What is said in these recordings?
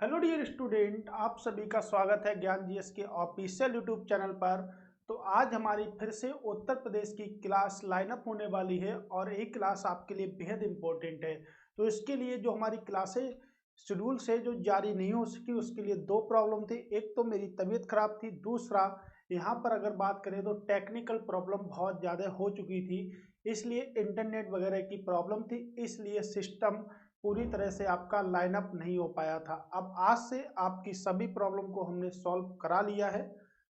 Hello dear student, आप सभी का स्वागत है ज्ञान जीएस के ऑफिशियल यूट्यूब चैनल पर। तो आज हमारी फिर से उत्तर प्रदेश की क्लास लाइनअप होने वाली है और एक क्लास आपके लिए बेहद इम्पोर्टेंट है। तो इसके लिए जो हमारी क्लासें शेड्यूल से जो जारी नहीं हो सकी, उसके लिए दो प्रॉब्लम थी। एक तो मेरी तबीयत खराब थी, दूसरा यहाँ पर अगर बात करें तो टेक्निकल प्रॉब्लम बहुत ज़्यादा हो चुकी थी, इसलिए इंटरनेट वगैरह की प्रॉब्लम थी, इसलिए सिस्टम पूरी तरह से आपका लाइनअप नहीं हो पाया था। अब आज से आपकी सभी प्रॉब्लम को हमने सॉल्व करा लिया है।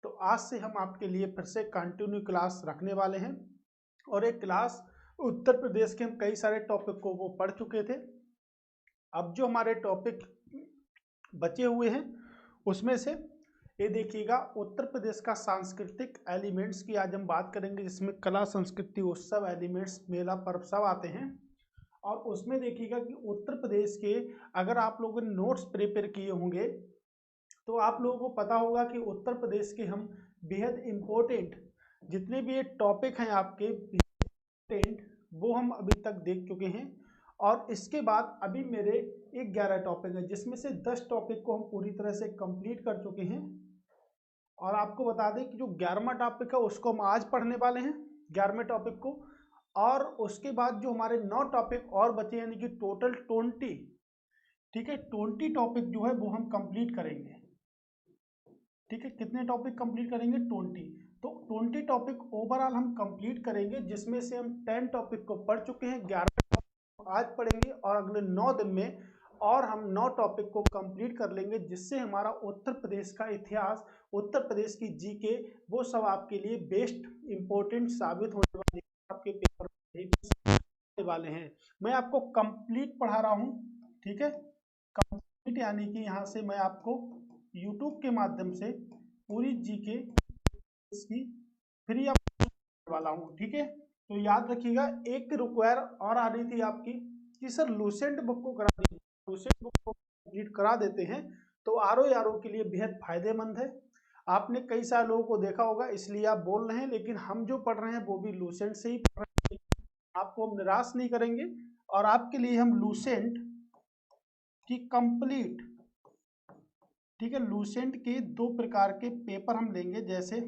तो आज से हम आपके लिए फिर से कंटिन्यू क्लास रखने वाले हैं और एक क्लास उत्तर प्रदेश के हम कई सारे टॉपिक को वो पढ़ चुके थे। अब जो हमारे टॉपिक बचे हुए हैं उसमें से ये देखिएगा, उत्तर प्रदेश का सांस्कृतिक एलिमेंट्स की आज हम बात करेंगे, जिसमें कला, संस्कृति, उत्सव, एलिमेंट्स, मेला, पर्व सब आते हैं। और उसमें देखिएगा कि उत्तर प्रदेश के अगर आप लोगों ने नोट्स प्रिपेयर किए होंगे तो आप लोगों को पता होगा कि उत्तर प्रदेश के हम बेहद इम्पोर्टेंट जितने भी ये टॉपिक हैं आपके इम्पोर्टेंट, वो हम अभी तक देख चुके हैं। और इसके बाद अभी मेरे 11 टॉपिक हैं, जिसमें से 10 टॉपिक को हम पूरी तरह से कंप्लीट कर चुके हैं। और आपको बता दें कि जो 11वां टॉपिक है उसको हम आज पढ़ने वाले हैं, 11वें टॉपिक को। और उसके बाद जो हमारे 9 टॉपिक और बचे, यानी कि टोटल 20, ठीक है, 20 टॉपिक जो है वो हम कंप्लीट करेंगे। ठीक है, कितने टॉपिक कंप्लीट करेंगे? 20। तो 20 टॉपिक ओवरऑल हम कंप्लीट करेंगे, जिसमें से हम 10 टॉपिक को पढ़ चुके हैं, 11 आज पढ़ेंगे और अगले 9 दिन में और हम 9 टॉपिक को कंप्लीट कर लेंगे, जिससे हमारा उत्तर प्रदेश का इतिहास, उत्तर प्रदेश की जीके, वो सब आपके लिए बेस्ट इंपॉर्टेंट साबित होने वाले आपके पेपर वाले हैं। मैं आपको कंप्लीट पढ़ा रहा हूं, ठीक है, कंप्लीट यानी कि यहाँ से मैं आपको यूट्यूब के माध्यम से पूरी जीके इसकी फ्री ऑफ वाला हूँ, ठीक है। तो याद रखिएगा, एक रिक्वायर और आ रही थी आपकी कि सर लूसेंट बुक को करा दीजिए। लूसेंट बुक को कंप्लीट करा देते हैं तो आरओ के लिए बेहद फायदेमंद है। आपने कई सारे लोगों को देखा होगा, इसलिए आप बोल रहे हैं, लेकिन हम जो पढ़ रहे हैं वो भी लूसेंट से ही पढ़ रहे हैं। आपको हम निराश नहीं करेंगे और आपके लिए हम लूसेंट की कंप्लीट, ठीक है, लूसेंट के 2 प्रकार के पेपर हम लेंगे। जैसे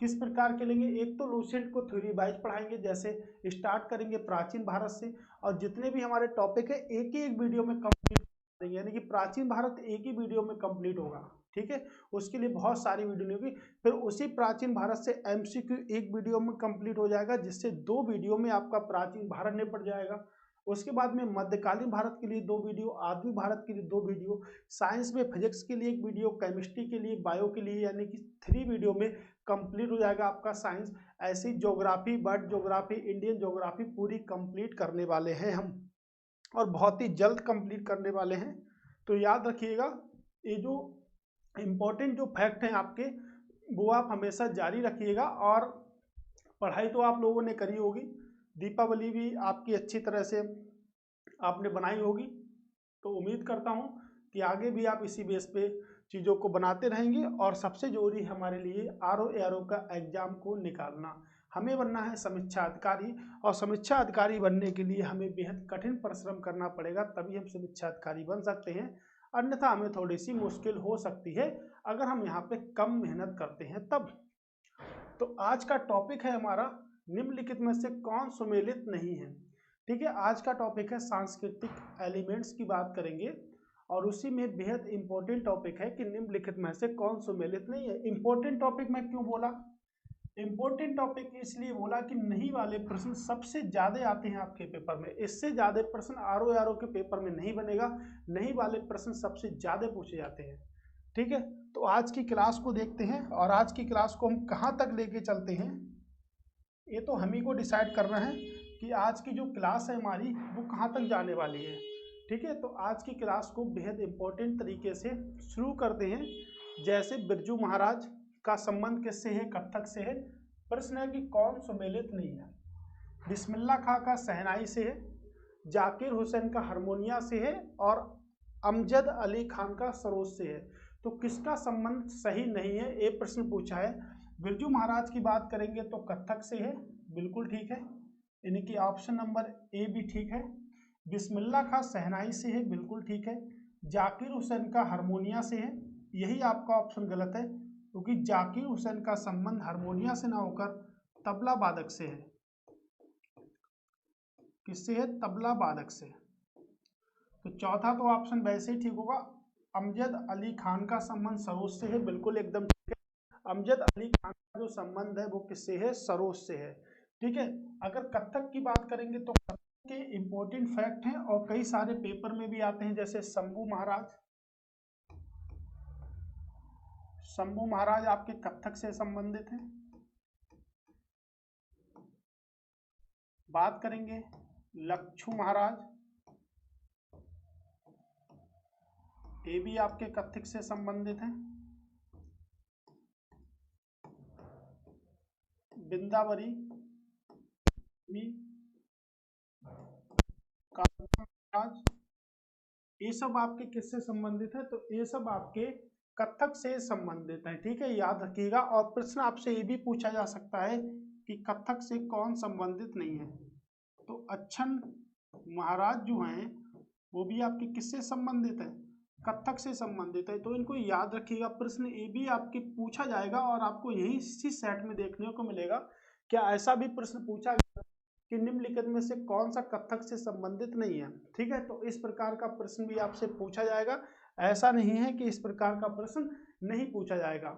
किस प्रकार के लेंगे? एक तो लूसेंट को थ्योरी वाइज पढ़ाएंगे, जैसे स्टार्ट करेंगे प्राचीन भारत से, और जितने भी हमारे टॉपिक है एक ही एक वीडियो में कंप्लीट देंगे, यानी कि प्राचीन भारत एक ही वीडियो में कंप्लीट होगा, ठीक है। उसके लिए बहुत सारी वीडियो नहीं होगी। फिर उसी प्राचीन भारत से एमसीक्यू एक वीडियो में कंप्लीट हो जाएगा, जिससे 2 वीडियो में आपका प्राचीन भारत निपट जाएगा। उसके बाद में मध्यकालीन भारत के लिए 2 वीडियो, आधुनिक भारत के लिए 2 वीडियो, साइंस में फिजिक्स के लिए 1 वीडियो, केमिस्ट्री के लिए, बायो के लिए, यानी कि 3 वीडियो में कंप्लीट हो जाएगा आपका साइंस। ऐसी geography, world geography, Indian geography पूरी कंप्लीट करने वाले हैं हम, और बहुत ही जल्द कंप्लीट करने वाले हैं। तो याद रखिएगा, ये जो इम्पोर्टेंट जो फैक्ट हैं आपके, वो आप हमेशा जारी रखिएगा। और पढ़ाई तो आप लोगों ने करी होगी, दीपावली भी आपकी अच्छी तरह से आपने बनाई होगी, तो उम्मीद करता हूँ कि आगे भी आप इसी बेस पे चीज़ों को बनाते रहेंगे। और सबसे जरूरी हमारे लिए आरओ का एग्जाम को निकालना, हमें बनना है समीक्षा अधिकारी, और समीक्षा अधिकारी बनने के लिए हमें बेहद कठिन परिश्रम करना पड़ेगा, तभी हम समीक्षा अधिकारी बन सकते हैं। अन्यथा हमें थोड़ी सी मुश्किल हो सकती है अगर हम यहाँ पे कम मेहनत करते हैं तब। तो आज का टॉपिक है हमारा, निम्नलिखित में से कौन सुमेलित नहीं है। ठीक है, आज का टॉपिक है सांस्कृतिक एलिमेंट्स की बात करेंगे, और उसी में बेहद इंपॉर्टेंट टॉपिक है कि निम्नलिखित में से कौन सुमेलित नहीं है। इंपॉर्टेंट टॉपिक मैं क्यों बोला? इंपॉर्टेंट टॉपिक इसलिए बोला कि नहीं वाले प्रश्न सबसे ज्यादा आते हैं आपके पेपर में, इससे ज्यादा प्रश्न आरओ के पेपर में नहीं बनेगा, नहीं वाले प्रश्न सबसे ज्यादा पूछे जाते हैं। ठीक है, तो आज की क्लास को देखते हैं, और आज की क्लास को हम कहाँ तक लेके चलते हैं ये तो हम ही को डिसाइड करना है कि आज की जो क्लास है हमारी वो कहाँ तक जाने वाली है। ठीक है, तो आज की क्लास को बेहद इंपॉर्टेंट तरीके से शुरू करते हैं। जैसे बिरजू महाराज का संबंध किससे है? कथक से है। प्रश्न है कि कौन सुमेलित नहीं है? बिस्मिल्ला खां का शहनाई से है, जाकिर हुसैन का हारमोनिया से है, और अमजद अली खान का सरोज से है। तो किसका संबंध सही नहीं है, ये प्रश्न पूछा है। बिरजू महाराज की बात करेंगे तो कथक से है, बिल्कुल ठीक है, यानी कि ऑप्शन नंबर ए भी ठीक है। बिस्मिल्ला खां शहनाई से है, बिल्कुल ठीक है। जाकिर हुसैन का हारमोनिया से है, यही आपका ऑप्शन गलत है, क्योंकि जाकिर हुसैन का संबंध हारमोनिया से ना होकर तबला वादक से है। किससे है? तबला वादक से। तो चौथा तो ऑप्शन वैसे ही ठीक होगा, अमजद अली खान का संबंध सरोज से है, बिल्कुल एकदम ठीक है। अमजद अली खान का जो संबंध है वो किससे है? सरोज से है। ठीक है। अगर कथक की बात करेंगे तो कथक के इंपॉर्टेंट फैक्ट हैं और कई सारे पेपर में भी आते हैं, जैसे शंभू महाराज। शंभू महाराज आपके कथक से संबंधित हैं। बात करेंगे लक्षु महाराज, ये भी आपके कथक से संबंधित हैं। बिंदावरी भी, महाराज, ये सब आपके किससे संबंधित है? तो ये सब आपके कथक से संबंधित है। ठीक है, याद रखिएगा। और प्रश्न आपसे ये भी पूछा जा सकता है कि कथक से कौन संबंधित नहीं है। तो अच्छन महाराज जो हैं वो भी आपके किससे संबंधित है? कथक से संबंधित है। तो इनको याद रखिएगा, प्रश्न ये भी आपके पूछा जाएगा और आपको यही इसी सेट में देखने को मिलेगा। क्या ऐसा भी प्रश्न पूछा गया कि निम्नलिखित में से कौन सा कथक से संबंधित नहीं है? ठीक है, तो इस प्रकार का प्रश्न भी आपसे पूछा जाएगा। ऐसा नहीं है कि इस प्रकार का प्रश्न नहीं पूछा जाएगा।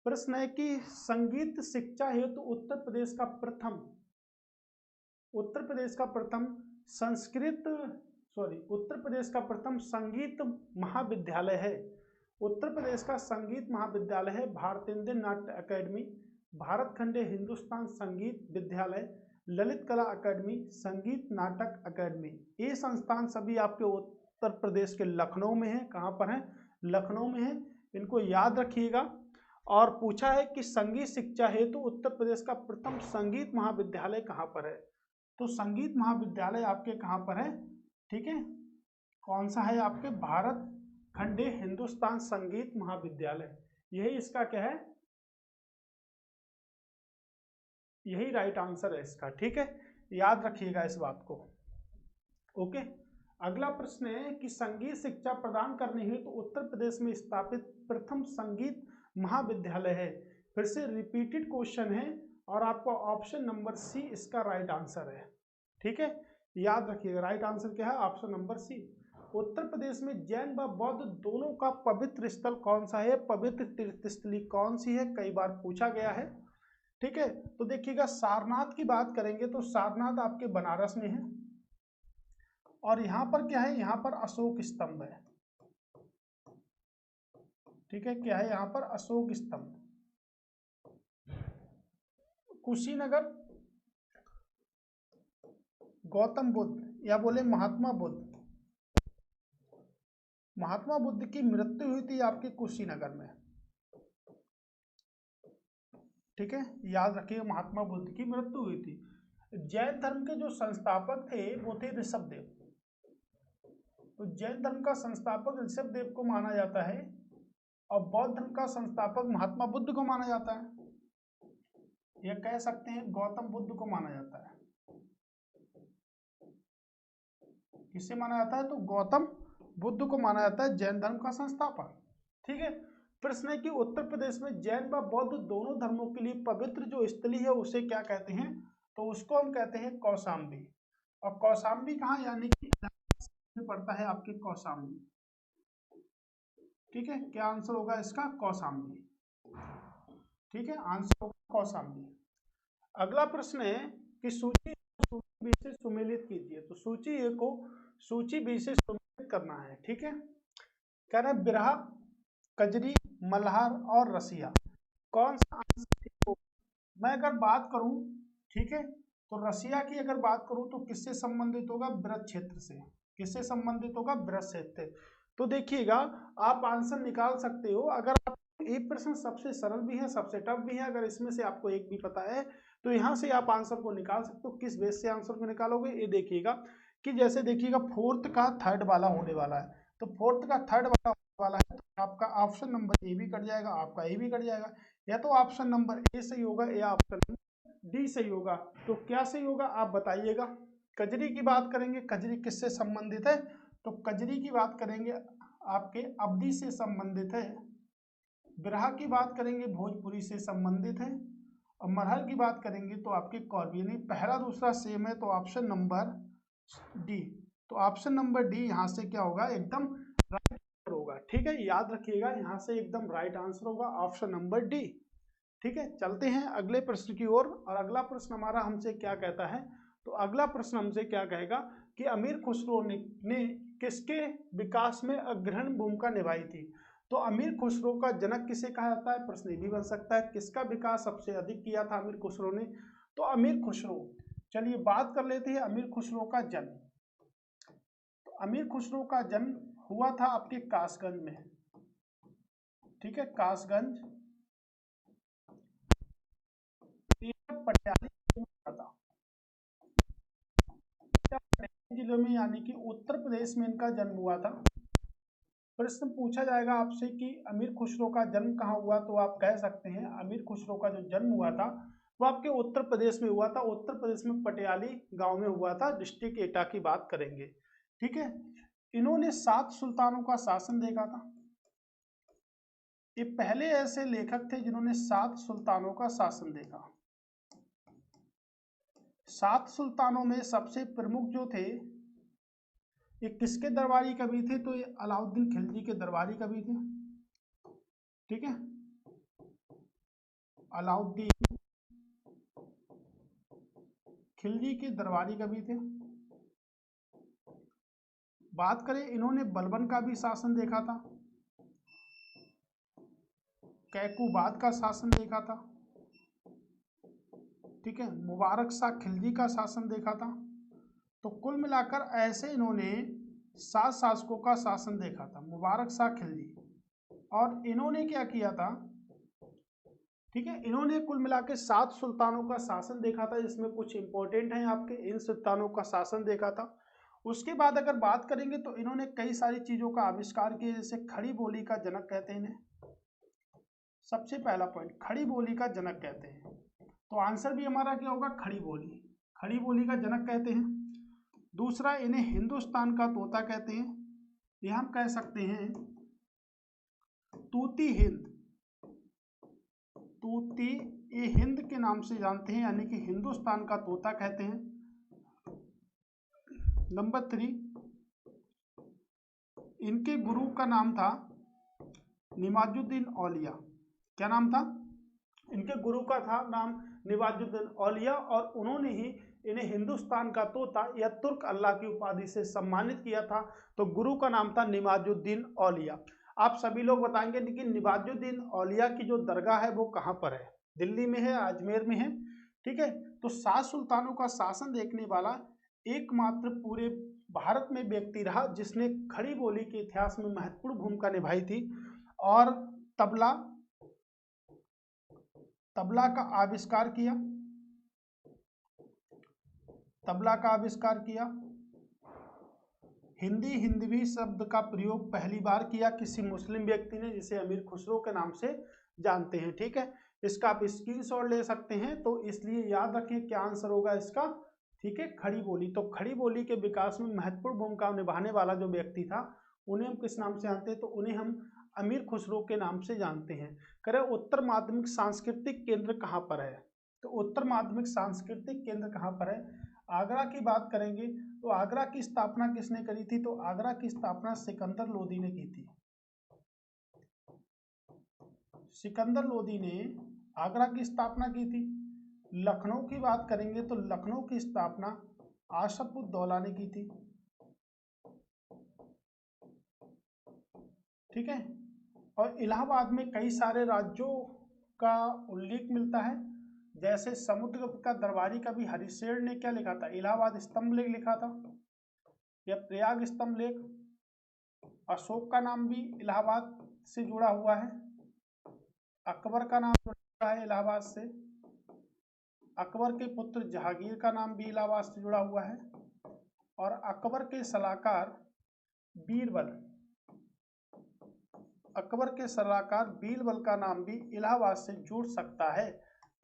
प्रश्न है कि संगीत शिक्षा हेतु उत्तर प्रदेश का प्रथम उत्तर प्रदेश का प्रथम संगीत महाविद्यालय है। उत्तर प्रदेश का संगीत महाविद्यालय है भारतेंद्र नाट्य अकेडमी, भारत खंडे हिंदुस्तान संगीत विद्यालय, ललित कला अकेडमी, संगीत नाटक अकेडमी। ये संस्थान सभी आपके उत्तर प्रदेश के लखनऊ में है। कहाँ पर है? लखनऊ में है। इनको याद रखिएगा। और पूछा है कि संगीत शिक्षा हेतु उत्तर प्रदेश का प्रथम संगीत महाविद्यालय कहाँ पर है? तो संगीत महाविद्यालय आपके कहाँ पर है? ठीक है, कौन सा है? आपके भारत खंडे हिंदुस्तान संगीत महाविद्यालय, यही इसका क्या है? यही राइट आंसर है इसका। ठीक है, याद रखिएगा इस बात को। ओके, अगला प्रश्न है कि संगीत शिक्षा प्रदान करने हेतु तो उत्तर प्रदेश में स्थापित प्रथम संगीत महाविद्यालय है। फिर से रिपीटेड क्वेश्चन है और आपको ऑप्शन नंबर सी इसका राइट आंसर है। ठीक है, याद रखिएगा, राइट आंसर क्या है? Option number C. Uttar Pradesh में जैन व बौद्ध दोनों का पवित्र स्थल कौन सा है? पवित्र तीर्थस्थली कौन सी है? कई बार पूछा गया है। ठीक है, तो देखिएगा, सारनाथ की बात करेंगे तो सारनाथ आपके बनारस में है। और यहाँ पर क्या है? यहाँ पर अशोक स्तंभ है। ठीक है, क्या है यहाँ पर? अशोक स्तंभ। कुशीनगर गौतम बुद्ध या बोले महात्मा बुद्ध की मृत्यु हुई थी आपके कुशीनगर में। ठीक है, याद रखिए, महात्मा बुद्ध की मृत्यु हुई थी। जैन धर्म के जो संस्थापक थे वो थे ऋषभदेव। तो जैन धर्म का संस्थापक ऋषभदेव को माना जाता है और बौद्ध धर्म का संस्थापक महात्मा बुद्ध को माना जाता है, या कह सकते हैं गौतम बुद्ध को माना जाता है। किससे माना जाता है? तो गौतम बुद्ध को माना जाता है जैन धर्म का संस्थापक। ठीक है, प्रश्न है कि उत्तर प्रदेश में जैन व बौद्ध दोनों धर्मों के लिए पवित्र जो स्थली है उसे क्या कहते हैं? तो उसको हम कहते हैं कौशाम्बी। और कौशाम्बी कहाँ? यानी कि पड़ता है आपके कौशाम्बी। ठीक है, क्या आंसर होगा इसका? कौशाम्बी। ठीक है, आंसर होगा कौशाम्बी। अगला प्रश्न है कि सूची बी से सुमेलित कीजिए। तो सूची ए को सूची बी से सुमेलित करना है। ठीक है, कह रहे बिरहा, कजरी, मल्हार और रसिया, कौन सा आंसर ठीक होगा? मैं अगर बात करूं, ठीक है, तो रसिया की अगर बात करूं तो किससे संबंधित होगा? ब्रज क्षेत्र से। किससे संबंधित होगा? ब्रज क्षेत्र। तो देखिएगा, आप आंसर निकाल सकते हो। अगर आप एक प्रश्न सबसे सरल भी है, सबसे टफ भी है, अगर इसमें से आपको एक भी पता है तो यहाँ से आप आंसर को निकाल सकते हो। किस बेस से आंसर को निकालोगे? ये देखिएगा कि जैसे देखिएगा फोर्थ का थर्ड वाला होने वाला है, तो फोर्थ का थर्ड वाला है तो आपका ऑप्शन नंबर ए भी कट जाएगा, आपका ए भी कट जाएगा। या तो ऑप्शन नंबर ए सही होगा या ऑप्शन नंबर डी सही होगा। तो क्या सही होगा आप बताइएगा। कजरी की बात करेंगे, कजरी किससे संबंधित है? तो कजरी की बात करेंगे आपके अवधि से संबंधित है। बिरहा की बात करेंगे भोजपुरी से संबंधित है। और मरहर की बात करेंगे तो आपके कौरवी। यानी पहला दूसरा सेम है, तो ऑप्शन नंबर डी। तो ऑप्शन नंबर डी यहाँ से क्या होगा, एकदम राइट आंसर होगा। ठीक है, याद रखिएगा, यहाँ से एकदम राइट आंसर होगा ऑप्शन नंबर डी। ठीक है, चलते हैं अगले प्रश्न की ओर। और अगला प्रश्न हमारा हमसे क्या कहता है, तो अगला प्रश्न हमसे क्या कहेगा कि अमीर खुसरो ने किसके विकास में अग्रणी भूमिका निभाई थी। तो अमीर खुसरो का जनक किसे कहा जाता है, प्रश्न ये भी बन सकता है। किसका विकास सबसे अधिक किया था अमीर खुसरो ने, तो अमीर खुसरो। चलिए बात कर लेते हैं अमीर खुसरो का जन्म। तो अमीर खुसरो का जन्म हुआ था आपके कासगंज में। ठीक है, कासगंज पटियाला जिले में, यानी कि उत्तर प्रदेश में इनका जन्म हुआ था। प्रश्न पूछा जाएगा आपसे कि अमीर खुसरो का जन्म कहाँ हुआ, तो आप कह सकते हैं अमीर खुसरो का जो जन्म हुआ था वो आपके उत्तर प्रदेश में हुआ था। उत्तर प्रदेश में पटियाली गांव में हुआ था, डिस्ट्रिक्ट एटा की बात करेंगे। ठीक है, इन्होंने 7 सुल्तानों का शासन देखा था। ये पहले ऐसे लेखक थे जिन्होंने 7 सुल्तानों का शासन देखा। 7 सुल्तानों में सबसे प्रमुख जो थे, ये किसके दरबारी कवि थे, तो ये अलाउद्दीन खिलजी के दरबारी कवि थे। ठीक है, अलाउद्दीन खिलजी के दरबारी कवि थे। बात करें, इन्होंने बलबन का भी शासन देखा था, कैकूबाद का शासन देखा था। ठीक है, मुबारक शाह खिलजी का शासन देखा था। तो कुल मिलाकर ऐसे इन्होंने 7 शासकों का शासन देखा था, मुबारक शाह खिलजी। और इन्होंने क्या किया था, ठीक है, इन्होंने कुल मिलाकर 7 सुल्तानों का शासन देखा था, जिसमें कुछ इंपॉर्टेंट हैं आपके, इन सुल्तानों का शासन देखा था। उसके बाद अगर बात करेंगे तो इन्होंने कई सारी चीजों का आविष्कार किया, जैसे खड़ी बोली का जनक कहते हैं इन्हें। सबसे पहला पॉइंट, खड़ी बोली का जनक कहते हैं। तो आंसर भी हमारा क्या होगा, खड़ी बोली। खड़ी बोली का जनक कहते हैं। दूसरा, इन्हें हिंदुस्तान का तोता कहते हैं। ये हम कह सकते हैं तूती हिंद। तूती ये हिंद के नाम से जानते हैं, यानी कि हिंदुस्तान का तोता कहते हैं। नंबर 3, इनके गुरु का नाम था निमाजुद्दीन औलिया। क्या नाम था, इनके गुरु का था नाम निमाजुद्दीन औलिया, और उन्होंने ही इन्हें हिंदुस्तान का तोता या तुर्क अल्लाह की उपाधि से सम्मानित किया था। तो गुरु का नाम था निमाजुद्दीन औलिया। आप सभी लोग बताएंगे लेकिन निमाजुद्दीन औलिया की जो दरगाह है वो कहाँ पर है, दिल्ली में है, अजमेर में है। ठीक है, तो 7 सुल्तानों का शासन देखने वाला एकमात्र पूरे भारत में व्यक्ति रहा जिसने खड़ी बोली के इतिहास में महत्वपूर्ण भूमिका निभाई थी। और तबला का आविष्कार किया। तबला का आविष्कार किया। हिंदवी शब्द का प्रयोग पहली बार किया किसी मुस्लिम व्यक्ति ने, जिसे अमीर खुसरो के नाम से जानते हैं। ठीक है, इसका आप स्क्रीनशॉट ले सकते हैं। तो इसलिए याद रखिए क्या आंसर होगा इसका। ठीक है, खड़ी बोली। तो खड़ी बोली के विकास में महत्वपूर्ण भूमिका निभाने वाला जो व्यक्ति था, उन्हें हम किस नाम से जानते हैं, तो उन्हें हम अमीर खुसरो के नाम से जानते हैं। करें, उत्तर माध्यमिक सांस्कृतिक केंद्र कहाँ पर है, तो उत्तर माध्यमिक सांस्कृतिक केंद्र कहाँ पर है, आगरा की बात करेंगे। तो आगरा की स्थापना किसने करी थी, तो आगरा की स्थापना सिकंदर लोदी ने की थी। सिकंदर लोदी ने आगरा की स्थापना की थी। लखनऊ की बात करेंगे तो लखनऊ की स्थापना आशफउद्दौला ने की थी। ठीक है, और इलाहाबाद में कई सारे राज्यों का उल्लेख मिलता है, जैसे समुद्रगुप्त का दरबारी कवि हरिशेर ने क्या लिखा था, इलाहाबाद स्तंभ लेख लिखा था, या प्रयाग स्तंभ लेख। अशोक का नाम भी इलाहाबाद से जुड़ा हुआ है। अकबर का नाम जुड़ा है इलाहाबाद से। अकबर के पुत्र जहांगीर का नाम भी इलाहाबाद से जुड़ा हुआ है। और अकबर के सलाहकार बीरबल का नाम भी इलाहाबाद से जुड़ सकता है।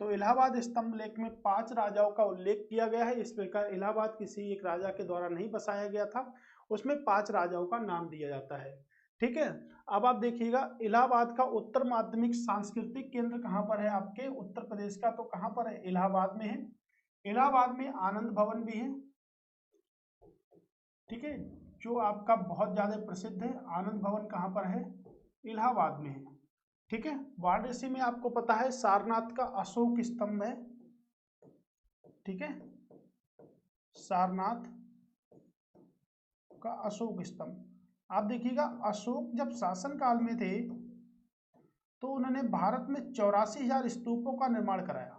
तो इलाहाबाद स्तंभ लेख में 5 राजाओं का उल्लेख किया गया है। इस प्रकार इलाहाबाद किसी एक राजा के द्वारा नहीं बसाया गया था, उसमें 5 राजाओं का नाम दिया जाता है। ठीक है। अब आप देखिएगा इलाहाबाद का उत्तर माध्यमिक सांस्कृतिक केंद्र कहाँ पर है आपके उत्तर प्रदेश का, तो कहाँ पर है, इलाहाबाद में है। इलाहाबाद में आनंद भवन भी है, ठीक है, जो आपका बहुत ज्यादा प्रसिद्ध है। आनंद भवन कहाँ पर है, इलाहाबाद में है, ठीक है। वाराणसी में आपको पता है सारनाथ का अशोक स्तंभ है, ठीक है, सारनाथ का अशोक स्तंभ। आप देखिएगा अशोक जब शासन काल में थे तो उन्होंने भारत में 84,000 स्तूपों का निर्माण कराया।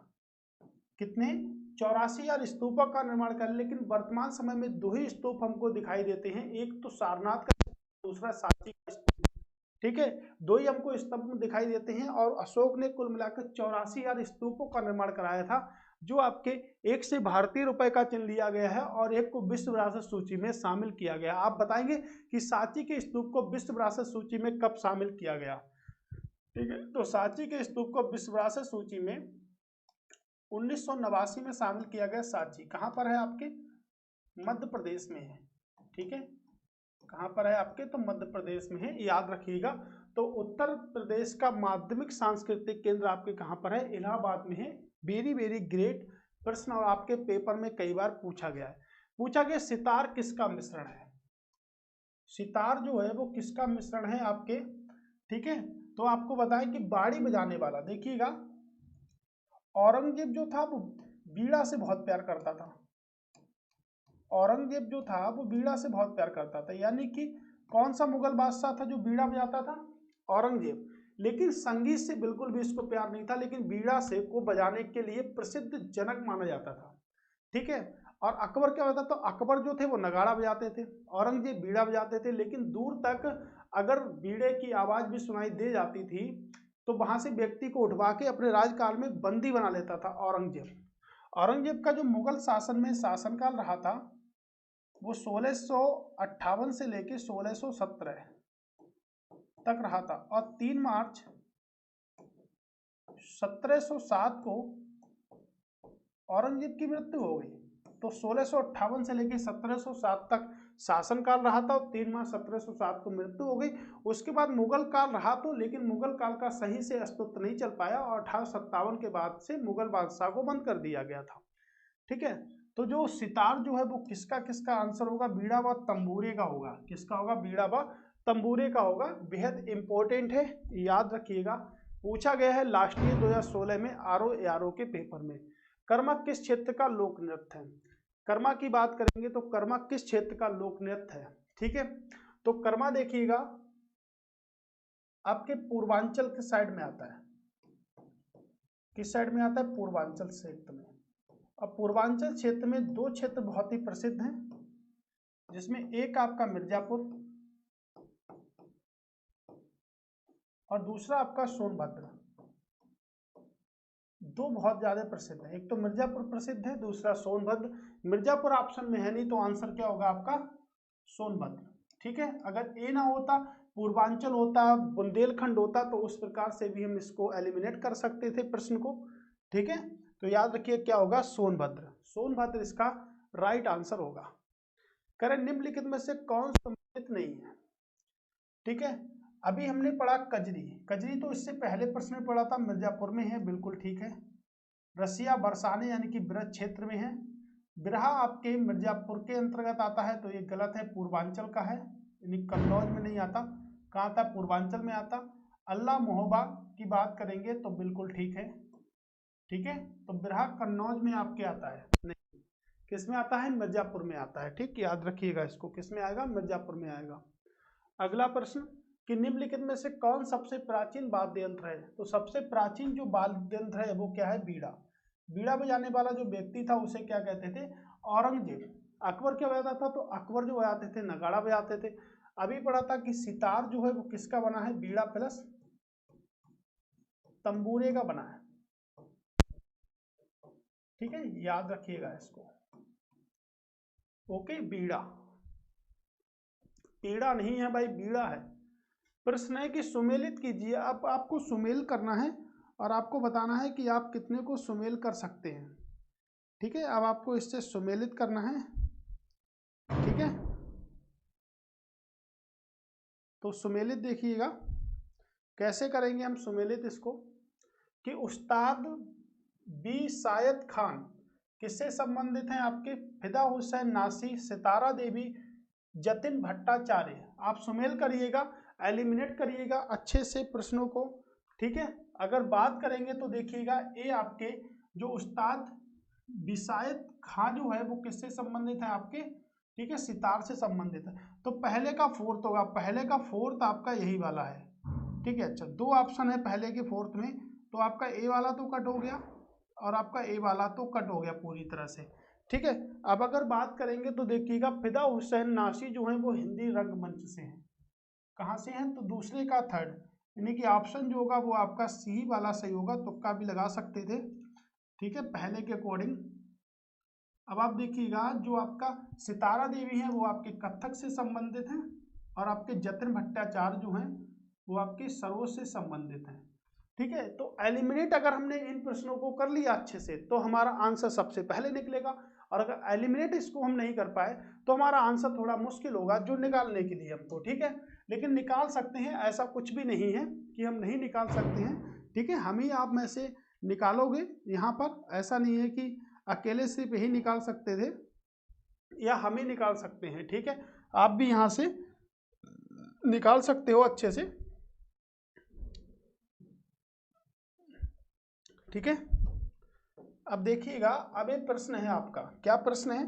कितने, 84,000 स्तूपों का निर्माण कर, लेकिन वर्तमान समय में 2 ही स्तूप हमको दिखाई देते हैं, एक तो सारनाथ का, दूसरा सांची का स्तूप, ठीक है। 2 ही हमको स्तंभ दिखाई देते हैं और अशोक ने कुल मिलाकर 84,000 स्तूपों का निर्माण कराया था, जो आपके एक से भारतीय रुपए का चिन्ह लिया गया है और एक को विश्व विरासत सूची में शामिल किया गया। आप बताएंगे कि सांची के स्तूप को विश्व विरासत सूची में कब शामिल किया गया, ठीक है। तो सांची के स्तूप को विश्व विरासत सूची में 1989 में शामिल किया गया। सांची कहाँ पर है आपके, मध्य प्रदेश में है, ठीक है। कहाँ पर है आपके, तो मध्य प्रदेश में है, याद रखिएगा। तो उत्तर प्रदेश का माध्यमिक सांस्कृतिक केंद्र आपके कहाँ पर है, इलाहाबाद में है। वेरी वेरी ग्रेट प्रश्न, और आपके पेपर में कई बार पूछा गया है। पूछा गया सितार किसका मिश्रण है, सितार जो है वो किसका मिश्रण है आपके, ठीक है। तो आपको बताएं कि बाड़ी बजाने वाला, देखिएगा औरंगजेब जो था वो बीड़ा से बहुत प्यार करता था। औरंगजेब जो था वो बीड़ा से बहुत प्यार करता था, यानी कि कौन सा मुगल बादशाह था जो बीड़ा बजाता था, औरंगजेब। लेकिन संगीत से बिल्कुल भी इसको प्यार नहीं था, लेकिन बीड़ा से को बजाने के लिए प्रसिद्ध जनक माना जाता था, ठीक है। और अकबर क्या होता, तो अकबर जो थे वो नगाड़ा बजाते थे, औरंगजेब बीड़ा बजाते थे। लेकिन दूर तक अगर बीड़े की आवाज भी सुनाई दे जाती थी तो वहां से व्यक्ति को उठवा के अपने राजकाल में बंदी बना लेता था औरंगजेब। औरंगजेब का जो मुगल शासन में शासनकाल रहा था वो 1658 से लेके 1617 तक रहा था, और 3 मार्च 1707 को औरंगजेब की मृत्यु हो गई। तो 1658 से लेकर 1707 तक शासनकाल रहा था और 3 मार्च 1707 को मृत्यु हो गई। उसके बाद मुगल काल रहा तो, लेकिन मुगल काल का सही से अस्तित्व नहीं चल पाया और 1857 के बाद से मुगल बादशाह को बंद कर दिया गया था, ठीक है। तो जो सितार जो है वो किसका किसका आंसर होगा, बीड़ा व तंबूरे का होगा। किसका होगा, बीड़ा व तंबूरे का होगा। बेहद इंपॉर्टेंट है, याद रखिएगा। पूछा गया है लास्ट ईयर 2016 में आरओ के पेपर में। कर्मा किस क्षेत्र का लोक नृत्य है, कर्मा की बात करेंगे तो कर्मा किस क्षेत्र का लोक नृत्य है, ठीक है। तो कर्मा देखिएगा आपके पूर्वांचल के साइड में आता है। किस साइड में आता है, पूर्वांचल क्षेत्र में। अब पूर्वांचल क्षेत्र में 2 क्षेत्र बहुत ही प्रसिद्ध हैं, जिसमें एक आपका मिर्जापुर और दूसरा आपका सोनभद्र। 2 बहुत ज्यादा प्रसिद्ध है, एक तो मिर्जापुर प्रसिद्ध है, दूसरा सोनभद्र। मिर्जापुर ऑप्शन में है नहीं तो आंसर क्या होगा आपका, सोनभद्र, ठीक है। अगर ए ना होता, पूर्वांचल होता, बुंदेलखंड होता, तो उस प्रकार से भी हम इसको एलिमिनेट कर सकते थे प्रश्न को, ठीक है। तो याद रखिए क्या होगा, सोनभद्र। सोनभद्र इसका राइट आंसर होगा। करें निम्नलिखित में से कौन सम्मिलित नहीं है, ठीक है। अभी हमने पढ़ा कजरी, कजरी तो इससे पहले प्रश्न में पढ़ा था, मिर्जापुर में है, बिल्कुल ठीक है। रसिया बरसाने यानी कि ब्रज क्षेत्र में है। बिरहा आपके मिर्जापुर के अंतर्गत आता है, तो ये गलत है, पूर्वांचल का है, यानी कन्नौज में नहीं आता। कहाँ आता, पूर्वांचल में आता। अल्लाह मोहब्बा की बात करेंगे तो बिल्कुल ठीक है, ठीक है। तो बिरहा कन्नौज में आपके आता है, नहीं, किस में आता है, मिर्जापुर में आता है, ठीक, याद रखिएगा इसको, किस में आएगा, मिर्जापुर में आएगा। अगला प्रश्न कि निम्नलिखित में से कौन सबसे प्राचीन वाद्य यंत्र है, तो सबसे प्राचीन जो वाद्य यंत्र है वो क्या है, बीड़ा। बीड़ा बजाने वाला जो व्यक्ति था उसे क्या कहते थे, औरंगजेब। अकबर क्या बजाता था, तो अकबर जो बजाते थे नगाड़ा बजाते थे। अभी पढ़ा था कि सितार जो है वो किसका बना है, बीड़ा प्लस तंबूरे का बना है, ठीक है, याद रखिएगा इसको। ओके, बीड़ा, पीड़ा नहीं है भाई, बीड़ा है। प्रश्न है कि सुमेलित कीजिए। अब आपको सुमेल करना है और आपको बताना है कि आप कितने को सुमेल कर सकते हैं, ठीक है। अब आपको इससे सुमेलित करना है, ठीक है। तो सुमेलित देखिएगा कैसे करेंगे हम सुमेलित इसको, कि उस्ताद बी सायद खान किससे संबंधित हैं आपके, फिदा हुसैन नासी, सितारा देवी, जतिन भट्टाचार्य। आप सुमेल करिएगा, एलिमिनेट करिएगा अच्छे से प्रश्नों को, ठीक है। अगर बात करेंगे तो देखिएगा ए आपके जो उस्ताद बिसायत खां जो है वो किससे संबंधित है आपके, ठीक है, सितार से संबंधित है। तो पहले का फोर्थ होगा, पहले का फोर्थ आपका यही वाला है, ठीक है। अच्छा, दो ऑप्शन है पहले के फोर्थ में, तो आपका ए वाला तो कट हो गया और आपका ए वाला तो कट हो गया पूरी तरह से, ठीक है। अब अगर बात करेंगे तो देखिएगा फिदा हुसैन नासी जो है वो हिंदी रंगमंच से हैं। कहाँ से हैं, तो दूसरे का थर्ड, यानी कि ऑप्शन जो होगा वो आपका सी वाला सही होगा, तुक्का भी लगा सकते थे, ठीक है, पहले के अकॉर्डिंग। अब आप देखिएगा जो आपका सितारा देवी है वो आपके कथक से संबंधित हैं और आपके जतिन भट्टाचार्य जो हैं वो आपके सरोज से संबंधित हैं, ठीक है। तो एलिमिनेट अगर हमने इन प्रश्नों को कर लिया अच्छे से तो हमारा आंसर सबसे पहले निकलेगा, और अगर एलिमिनेट इसको हम नहीं कर पाए तो हमारा आंसर थोड़ा मुश्किल होगा जो निकालने के लिए हमको, ठीक है। लेकिन निकाल सकते हैं, ऐसा कुछ भी नहीं है कि हम नहीं निकाल सकते हैं, ठीक है। हम ही आप में से निकालोगे यहाँ पर, ऐसा नहीं है कि अकेले सिर्फ यही निकाल सकते थे या हम ही निकाल सकते हैं, ठीक है। आप भी यहाँ से निकाल सकते हो अच्छे से, ठीक है। अब देखिएगा, अब एक प्रश्न है आपका, क्या प्रश्न है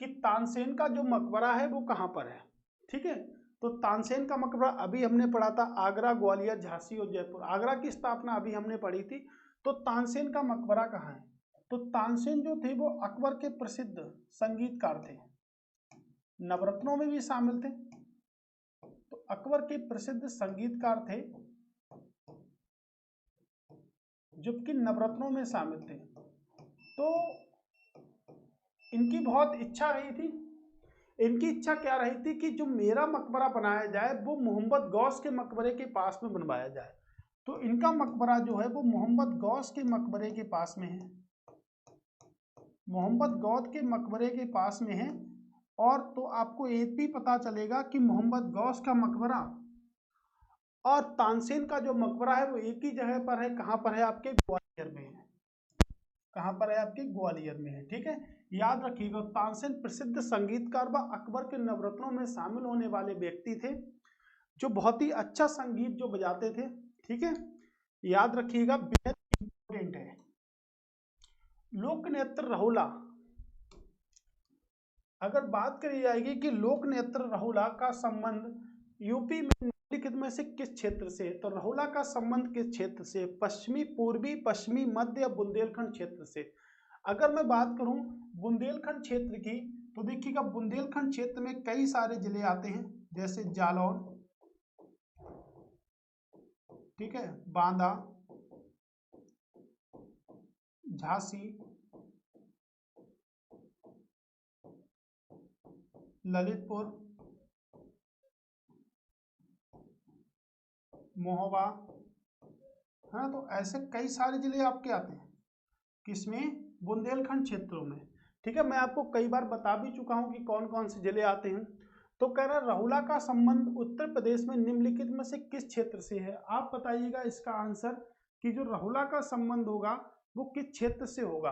कि तानसेन का जो मकबरा है वो कहाँ पर है, ठीक है। तो तानसेन का मकबरा अभी हमने पढ़ा था आगरा, ग्वालियर, झांसी और जयपुर। आगरा की स्थापना अभी हमने पढ़ी थी। तो तानसेन का मकबरा कहाँ है, तो तानसेन जो थे वो अकबर के प्रसिद्ध संगीतकार थे, नवरत्नों में भी शामिल थे। तो अकबर के प्रसिद्ध संगीतकार थे जबकि नवरत्नों में शामिल थे। तो इनकी बहुत इच्छा रही थी, इनकी इच्छा क्या रही थी कि जो मेरा मकबरा बनाया जाए वो मोहम्मद गौस के मकबरे के पास में बनवाया जाए। तो इनका मकबरा जो है वो मोहम्मद गौस के मकबरे के पास में है, मोहम्मद गौस के मकबरे के पास में है। और तो आपको ये भी पता चलेगा कि मोहम्मद गौस का मकबरा और तानसेन का जो मकबरा है वो एक ही जगह पर है। कहाँ पर है, आपके ग्वालियर में है। कहाँ पर है, आपके ग्वालियर में है, ठीक है। याद रखिएगा, तानसेन प्रसिद्ध संगीतकार व अकबर के नवरत्नों में शामिल होने वाले व्यक्ति थे जो बहुत ही अच्छा संगीत जो बजाते थे, ठीक है। याद रखिएगा, बेहद इंपॉर्टेंट है। लोक नेत्र रहुला, अगर बात करी जाएगी कि लोक नेत्र रहुला का संबंध यूपी में निम्नलिखित में से किस क्षेत्र से, तो रहुला का संबंध किस क्षेत्र से, पश्चिमी, पूर्वी, पश्चिमी, मध्य या बुंदेलखंड क्षेत्र से। अगर मैं बात करूं बुंदेलखंड क्षेत्र की, तो देखिएगा बुंदेलखंड क्षेत्र में कई सारे जिले आते हैं, जैसे जालौन, ठीक है, बांदा, झांसी, ललितपुर, महोबा, है ना। तो ऐसे कई सारे जिले आपके आते हैं किसमें, बुंदेलखंड क्षेत्रों में, ठीक है। मैं आपको कई बार बता भी चुका हूं कि कौन कौन से जिले आते हैं। तो कह रहा रहुला का संबंध उत्तर प्रदेश में निम्नलिखित में से किस क्षेत्र से है। आप बताइएगा इसका आंसर कि जो रहुला का संबंध होगा वो किस क्षेत्र से होगा,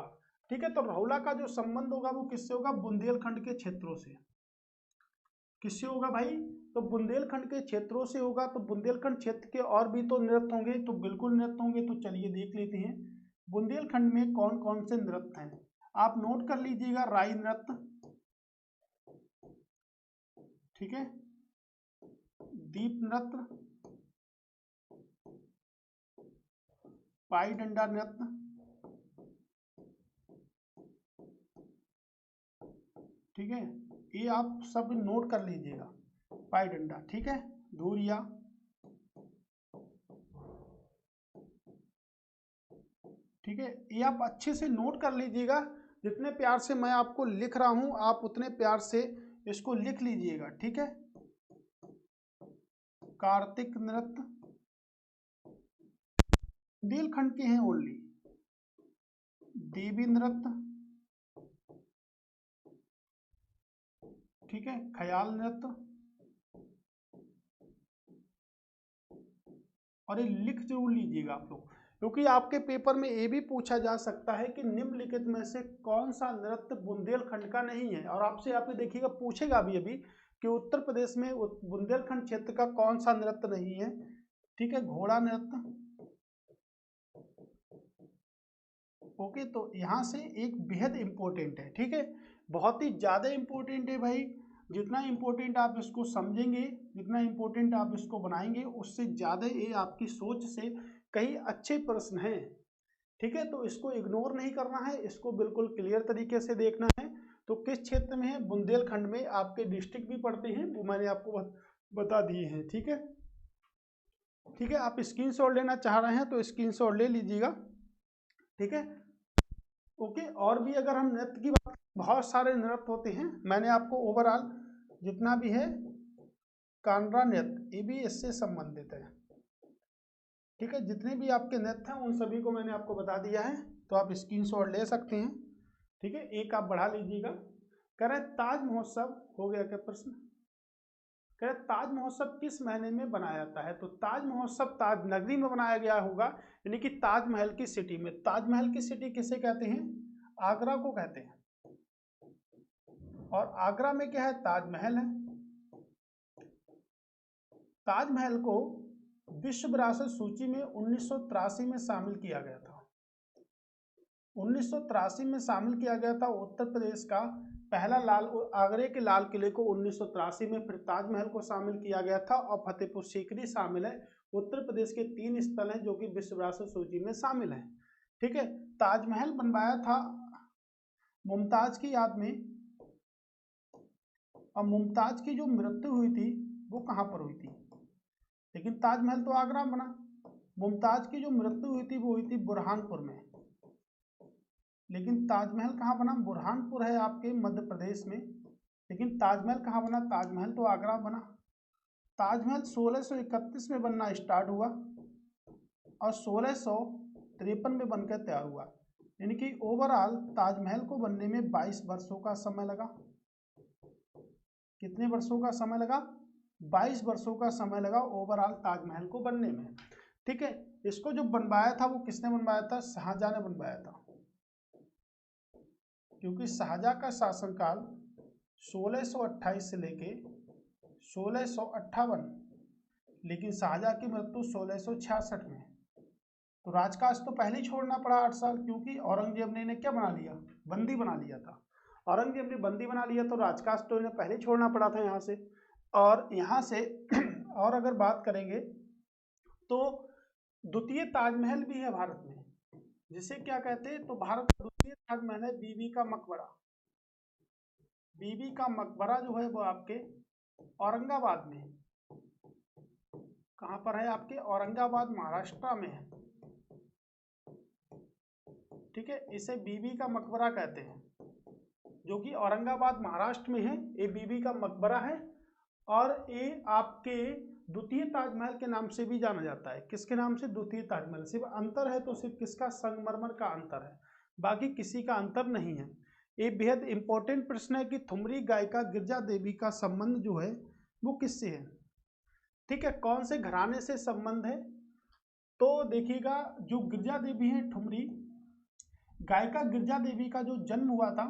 ठीक है। तो रहुला का जो संबंध होगा वो किससे होगा, बुंदेलखंड के क्षेत्रों से। किससे होगा भाई, तो बुंदेलखंड के क्षेत्रों से होगा। तो बुंदेलखंड क्षेत्र के और भी तो नृत्य होंगे, तो बिल्कुल नृत्य होंगे। तो चलिए देख लेते हैं बुंदेलखंड में कौन कौन से नृत्य हैं। आप नोट कर लीजिएगा, राई नृत्य, ठीक है, दीप नृत्य, पाई डंडा नृत्य, ठीक है, ये आप सब नोट कर लीजिएगा, पाई डंडा, ठीक है, धूरिया, ठीक है। ये आप अच्छे से नोट कर लीजिएगा। जितने प्यार से मैं आपको लिख रहा हूं आप उतने प्यार से इसको लिख लीजिएगा, ठीक है। कार्तिक नृत्य बुंदेलखंड के हैं ओनली, देवी नृत्य, ठीक है, ख्याल नृत्य, और ये लिख जरूर लीजिएगा आप लोग, क्योंकि आपके पेपर में ये भी पूछा जा सकता है कि निम्नलिखित में से कौन सा नृत्य बुंदेलखंड का नहीं है। और आपसे यहाँ पे देखिएगा पूछेगा भी अभी कि उत्तर प्रदेश में बुंदेलखंड क्षेत्र का कौन सा नृत्य नहीं है। ठीक है, घोड़ा नृत्य। ओके, तो यहाँ से एक बेहद इंपॉर्टेंट है। ठीक है, बहुत ही ज़्यादा इंपॉर्टेंट है भाई। जितना इंपॉर्टेंट आप इसको समझेंगे, जितना इंपॉर्टेंट आप इसको बनाएंगे, उससे ज़्यादा ये आपकी सोच से कई अच्छे प्रश्न हैं। ठीक है, तो इसको इग्नोर नहीं करना है, इसको बिल्कुल क्लियर तरीके से देखना है। तो किस क्षेत्र में है? बुंदेलखंड में। आपके डिस्ट्रिक्ट भी पढ़ते हैं, वो मैंने आपको बता दिए हैं। ठीक है, ठीक है, आप स्क्रीनशॉट लेना चाह रहे हैं तो स्क्रीनशॉट ले लीजिएगा। ठीक है, ओके। और भी अगर हम नृत्य की बात, बहुत सारे नृत्य होते हैं, मैंने आपको ओवरऑल जितना भी है कानरा नृत्य, ये भी इससे संबंधित है। ठीक है, जितने भी आपके नृत्य हैं उन सभी को मैंने आपको बता दिया है, तो आप स्क्रीनशॉट ले सकते हैं। ठीक है, एक आप बढ़ा लीजिएगा। कह रहे ताज महोत्सव, हो गया क्या प्रश्न? कह रहे ताज महोत्सव किस महीने में बनाया जाता है? तो ताज महोत्सव ताज नगरी में बनाया गया होगा, यानी कि ताजमहल की सिटी में। ताजमहल की सिटी किसे कहते हैं? आगरा को कहते हैं। और आगरा में क्या है? ताजमहल है। ताजमहल को विश्व विरासत सूची में 1983 में शामिल किया गया था। 1983 में शामिल किया गया था। उत्तर प्रदेश का पहला आगरे के लाल किले को 1983 में, फिर ताजमहल को शामिल किया गया था, और फतेहपुर सीकरी शामिल है। उत्तर प्रदेश के 3 स्थल हैं जो कि विश्व विरासत सूची में शामिल हैं। ठीक है, ताजमहल बनवाया था मुमताज की याद में, और मुमताज की जो मृत्यु हुई थी वो कहाँ पर हुई थी? लेकिन ताजमहल तो आगरा में बना। मुमताज की जो मृत्यु हुई थी वो हुई थी बुरहानपुर में, लेकिन ताजमहल कहाँ बना? बुरहानपुर है आपके मध्य प्रदेश में, लेकिन ताजमहल कहाँ बना? ताजमहल तो आगरा बना। ताजमहल 1631 में बनना स्टार्ट हुआ और 1653 में बनकर तैयार हुआ, यानी कि ओवरऑल ताजमहल को बनने में 22 वर्षों का समय लगा। कितने वर्षों का समय लगा? 22 वर्षों का समय लगा ओवरऑल ताजमहल को बनने में। ठीक है, इसको जो बनवाया था वो किसने बनवाया था? शाहजहां ने बनवाया था, क्योंकि शाहजहां का शासनकाल 1628 से लेके 1658, लेकिन शाहजहां की मृत्यु 1666 में। तो राजकाज तो पहले ही छोड़ना पड़ा 8 साल, क्योंकि औरंगजेब ने इन्हें क्या बना लिया? बंदी बना लिया था। औरंगजेब ने बंदी बना लिया तो राजकाज तो इन्हें पहले छोड़ना पड़ा था यहाँ से। और यहाँ से और अगर बात करेंगे तो द्वितीय ताजमहल भी है भारत में, जिसे क्या कहते हैं? तो भारत का द्वितीय ताजमहल है बीबी का मकबरा। बीबी का मकबरा जो है वो आपके औरंगाबाद में है। कहाँ पर है? आपके औरंगाबाद, महाराष्ट्र में है। ठीक है, इसे बीबी का मकबरा कहते हैं, जो कि औरंगाबाद महाराष्ट्र में है। ये बीबी का मकबरा है, और ये आपके द्वितीय ताजमहल के नाम से भी जाना जाता है। किसके नाम से? द्वितीय ताजमहल। सिर्फ अंतर है तो सिर्फ किसका? संगमरमर का अंतर है, बाकी किसी का अंतर नहीं है। ये बेहद इंपॉर्टेंट प्रश्न है कि ठुमरी गायिका गिरजा देवी का संबंध जो है वो किससे है? ठीक है, कौन से घराने से संबंध है? तो देखिएगा, जो गिरजा देवी है ठुमरी गायिका गिरजा देवी का जो जन्म हुआ था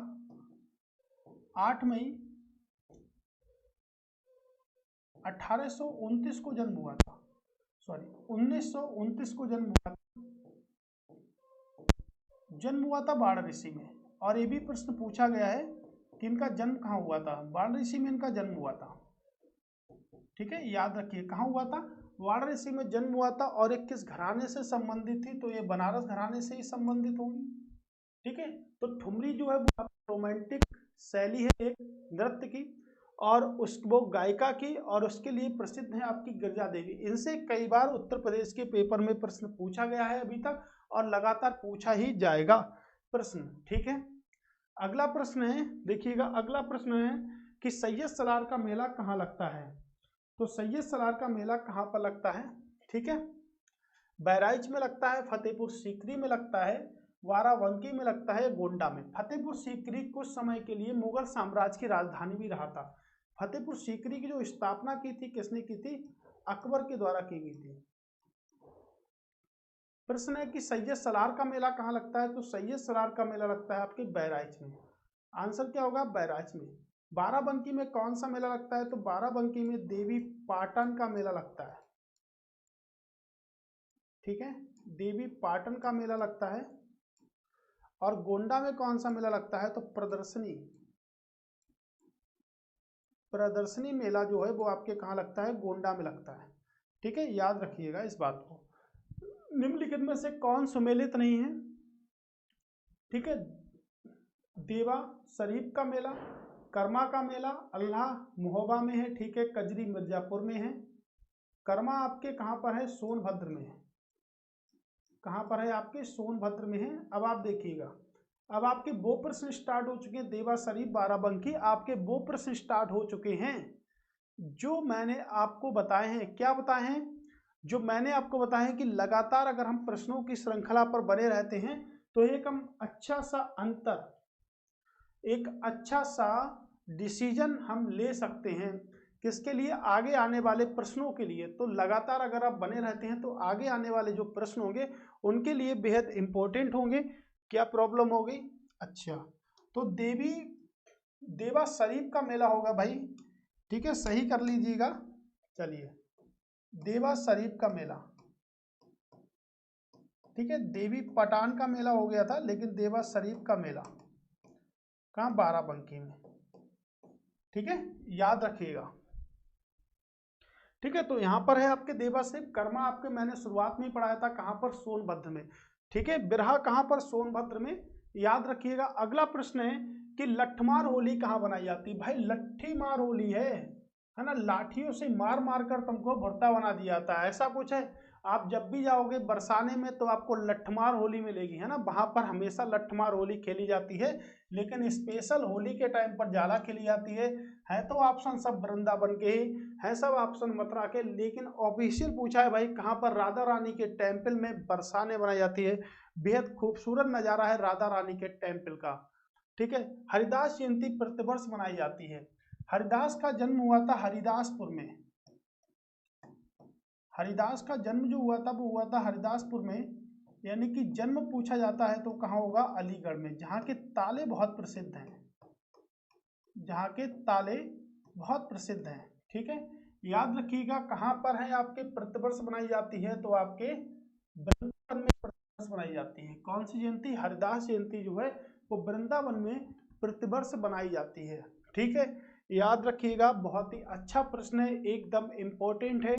8 मई 1829 को जन्म हुआ था, सॉरी 1929 को जन्म हुआ था वाराणसी में। और ये भी प्रश्न पूछा गया है कि इनका जन्म कहाँ हुआ था? वाराणसी में इनका जन्म हुआ था। ठीक है, याद रखिए कहाँ हुआ था? वाराणसी में जन्म हुआ था। और एक किस घराने से संबंधित थी? तो ये बनारस घराने से ही संबंधित होंगी। ठीक है, तो ठुमरी जो है वो रोमांटिक शैली है एक नृत्य की, और वो गायिका की, और उसके लिए प्रसिद्ध है आपकी गिरजा देवी। इनसे कई बार उत्तर प्रदेश के पेपर में प्रश्न पूछा गया है अभी तक, और लगातार पूछा ही जाएगा प्रश्न। ठीक है, अगला प्रश्न है, देखिएगा अगला प्रश्न है कि सैयद सलार का मेला कहाँ लगता है? तो सैयद सलार का मेला कहाँ पर लगता है? ठीक है, बहराइच में लगता है, फतेहपुर सीकरी में लगता है, बाराबंकी में लगता है, गोंडा में। फतेहपुर सीकरी कुछ समय के लिए मुगल साम्राज्य की राजधानी भी रहा था। फतेहपुर सीकरी की जो स्थापना की थी किसने की थी? अकबर के द्वारा की गई थी। प्रश्न है कि सैयद सलार का मेला कहाँ लगता है, तो सैयद सलार का मेला लगता है आपके बहराइच में। आंसर क्या होगा, बहराइच में। बाराबंकी में कौन सा मेला लगता है, तो बाराबंकी में देवी पाटन का मेला लगता है। ठीक है, देवी पाटन का मेला लगता है। और गोंडा में कौन सा मेला लगता है, तो प्रदर्शनी मेला जो है वो आपके कहाँ लगता है, गोंडा में लगता है। ठीक है, याद रखिएगा इस बात को। निम्नलिखित में से कौन सुमेलित नहीं है, ठीक है, देवा शरीफ का मेला, कर्मा का मेला अल्लाह मोहबा में है, ठीक है, कजरी मिर्जापुर में है। कर्मा आपके कहाँ पर है, सोनभद्र में है। कहाँ पर है आपके, सोनभद्र में है। अब आप देखिएगा, अब आपके वो प्रश्न स्टार्ट हो चुके हैं, देवा शरीफ बाराबंकी आपके वो प्रश्न स्टार्ट हो चुके हैं जो मैंने आपको बताए हैं। क्या बताए हैं, जो मैंने आपको बताया है कि लगातार अगर हम प्रश्नों की श्रृंखला पर बने रहते हैं तो एक हम अच्छा सा अंतर, एक अच्छा सा डिसीजन हम ले सकते हैं। किसके लिए, आगे आने वाले प्रश्नों के लिए। तो लगातार अगर आप बने रहते हैं तो आगे आने वाले जो प्रश्न होंगे उनके लिए बेहद इंपॉर्टेंट होंगे। क्या प्रॉब्लम होगी, अच्छा, तो देवा शरीफ का मेला होगा भाई, ठीक है, सही कर लीजिएगा। चलिए, देवा शरीफ का मेला, ठीक है, देवी पटान का मेला हो गया था, लेकिन देवा शरीफ का मेला कहाँ, बाराबंकी में। ठीक है, याद रखिएगा। ठीक है, तो यहाँ पर है आपके देवा शरीफ। कर्मा आपके मैंने शुरुआत में पढ़ाया था, कहाँ पर, सोनभद्र में। ठीक है, बिरहा कहाँ पर, सोनभद्र में। याद रखिएगा। अगला प्रश्न है कि लठमार होली कहाँ बनाई जाती है। भाई लट्ठी मार होली है ना, लाठियों से मार मार कर तुमको भुट्टा बना दिया जाता है, ऐसा कुछ है। आप जब भी जाओगे बरसाने में तो आपको लठमार होली मिलेगी, है ना, वहां पर हमेशा लठमार होली खेली जाती है। लेकिन स्पेशल होली के टाइम पर ज्यादा खेली जाती है तो ऑप्शन सब वृंदावन के ही है, सब ऑप्शन मथुरा के। लेकिन ऑफिशियल पूछा है भाई कहाँ पर, राधा रानी के टेम्पल में बरसाने बनाई जाती है। बेहद खूबसूरत नजारा है राधा रानी के टेम्पल का। ठीक है, हरिदास जयंती प्रतिवर्ष मनाई जाती है। हरिदास का जन्म हुआ था हरिदासपुर में। हरिदास का जन्म जो हुआ था वो हुआ था हरिदासपुर में, यानी कि जन्म पूछा जाता है तो कहाँ होगा, अलीगढ़ में, जहाँ के ताले बहुत प्रसिद्ध हैं, जहाँ के ताले बहुत प्रसिद्ध हैं। ठीक है, याद रखिएगा कहाँ पर है आपके प्रतिवर्ष बनाई जाती है, तो आपके वृंदावन में प्रतिवर्ष बनाई जाती है। कौन सी जयंती, हरिदास जयंती जो है वो वृंदावन में प्रतिवर्ष बनाई जाती है। ठीक है, याद रखिएगा, बहुत ही अच्छा प्रश्न है, एकदम इम्पोर्टेंट है।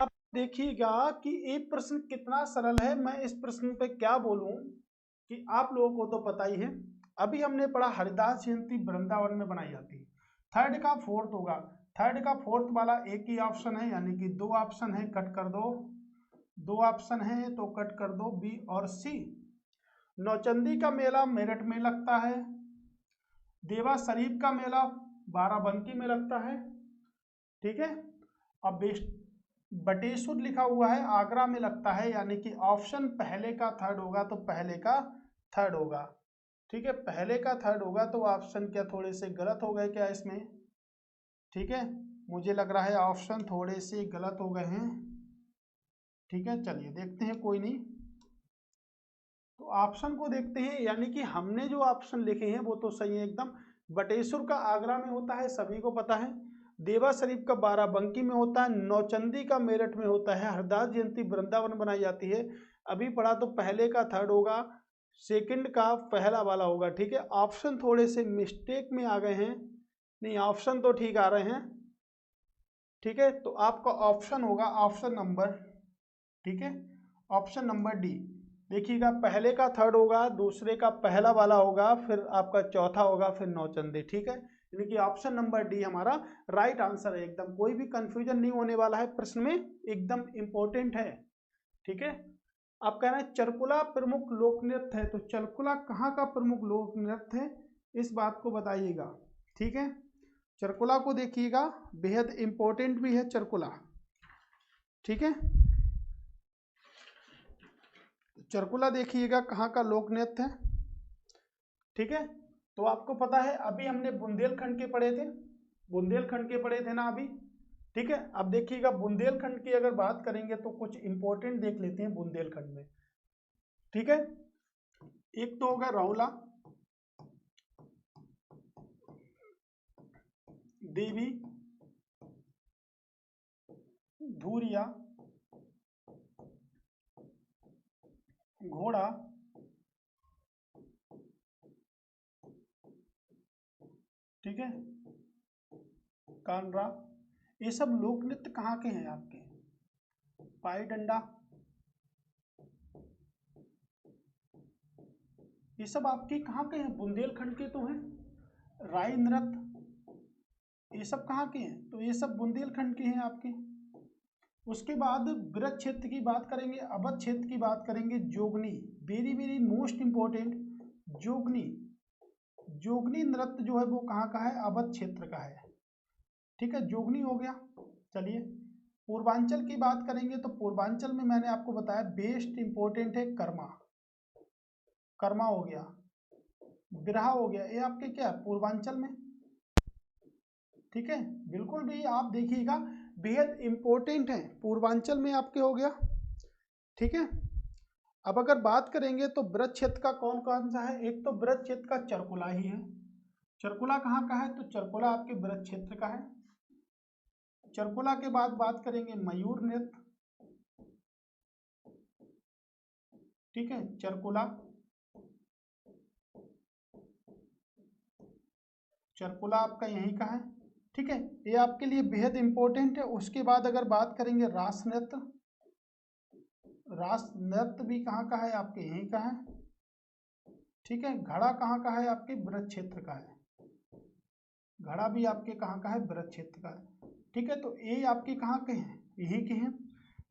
अब देखिएगा कि एक प्रश्न कितना सरल है। मैं इस प्रश्न पे क्या बोलूं कि आप लोगों को तो पता ही है। अभी हमने पढ़ा हरिदास जयंती वृंदावन में बनाई जाती है। थर्ड का फोर्थ होगा, थर्ड का फोर्थ वाला एक ही ऑप्शन है, यानी कि दो ऑप्शन है, कट कर दो। दो ऑप्शन है तो कट कर दो, बी और सी। नौचंदी का मेला मेरठ में लगता है। देवा शरीफ का मेला बाराबंकी में लगता है। ठीक है, अब बटेश्वर लिखा हुआ है आगरा में लगता है, यानी कि ऑप्शन पहले का थर्ड होगा, तो पहले का थर्ड होगा। ठीक है, पहले का थर्ड होगा, तो ऑप्शन क्या थोड़े से गलत हो गए क्या इसमें। ठीक है, मुझे लग रहा है ऑप्शन थोड़े से गलत हो गए हैं। ठीक है, चलिए देखते हैं, कोई नहीं। तो ऑप्शन को देखते हैं, यानी कि हमने जो ऑप्शन लिखे हैं वो तो सही है एकदम। बटेश्वर का आगरा में होता है, सभी को पता है। देवा शरीफ का बाराबंकी में होता है। नौचंदी का मेरठ में होता है। हरदास जयंती वृंदावन बनाई जाती है। अभी पढ़ा तो पहले का थर्ड होगा, सेकंड का पहला वाला होगा। ठीक है, ऑप्शन थोड़े से मिस्टेक में आ गए हैं, नहीं ऑप्शन तो ठीक आ रहे हैं। ठीक है, तो आपका ऑप्शन होगा ऑप्शन नंबर, ठीक है, ऑप्शन नंबर डी। देखिएगा, पहले का थर्ड होगा, दूसरे का पहला वाला होगा, फिर आपका चौथा होगा, फिर नौचंदी। ठीक है, यानी कि ऑप्शन नंबर डी हमारा राइट आंसर है एकदम। कोई भी कंफ्यूजन नहीं होने वाला है प्रश्न में, एकदम इंपॉर्टेंट है। ठीक है, आप कह रहे हैं चरकुला प्रमुख लोक नृत्य है, तो चरकुला कहाँ का प्रमुख लोक नृत्य है, इस बात को बताइएगा। ठीक है, चरकुला को देखिएगा, बेहद इंपॉर्टेंट भी है चरकुला। ठीक है, चरकुला देखिएगा कहाँ का लोक नृत्य है। ठीक है, तो आपको पता है अभी हमने बुंदेलखंड के पढ़े थे, बुंदेलखंड के पढ़े थे ना अभी। ठीक है, अब देखिएगा बुंदेलखंड की अगर बात करेंगे तो कुछ इंपॉर्टेंट देख लेते हैं बुंदेलखंड में। ठीक है, एक तो होगा रौला देवी, धूरिया, घोड़ा, ठीक है, कानरा। ये सब लोक नृत्य कहाँ के हैं आपके? पाई डंडा, ये सब आपके कहाँ के हैं? बुंदेलखंड के तो हैं। राई नृत्य, ये सब कहाँ के हैं? तो ये सब बुंदेलखंड के हैं आपके। उसके बाद ब्रज क्षेत्र की बात करेंगे, अवध क्षेत्र की बात करेंगे, जोगनी, वेरी वेरी मोस्ट इंपॉर्टेंट, जोगनी। जोगनी नृत्य जो है वो कहाँ का है? अवध क्षेत्र का है। ठीक है, जोगनी हो गया। चलिए पूर्वांचल की बात करेंगे तो पूर्वांचल में मैंने आपको बताया बेस्ट इंपॉर्टेंट है कर्मा, कर्मा हो गया, बिरहा हो गया, ये आपके क्या है? पूर्वांचल में। ठीक है, बिल्कुल भी आप देखिएगा बेहद इंपॉर्टेंट है, पूर्वांचल में आपके हो गया। ठीक है, अब अगर बात करेंगे तो ब्रज क्षेत्र का कौन कौन सा है? एक तो ब्रज क्षेत्र का चरकुला ही है। चरकुला कहाँ का है? तो चरकुला आपके ब्रज क्षेत्र का है। चरकुला के बाद बात करेंगे मयूर नृत्य। ठीक है, चरकुला, चरकुला आपका यहीं का है। ठीक है, ये आपके लिए बेहद इंपॉर्टेंट है। उसके बाद अगर बात करेंगे रास नृत्य, रास नृत्य भी कहाँ का है? आपके यहीं का है। ठीक है, घड़ा कहाँ का है? आपके ब्रज क्षेत्र का है। घड़ा भी आपके कहाँ का है? ब्रज क्षेत्र का है। ठीक है, तो ये आपके कहाँ के हैं? यहीं के हैं।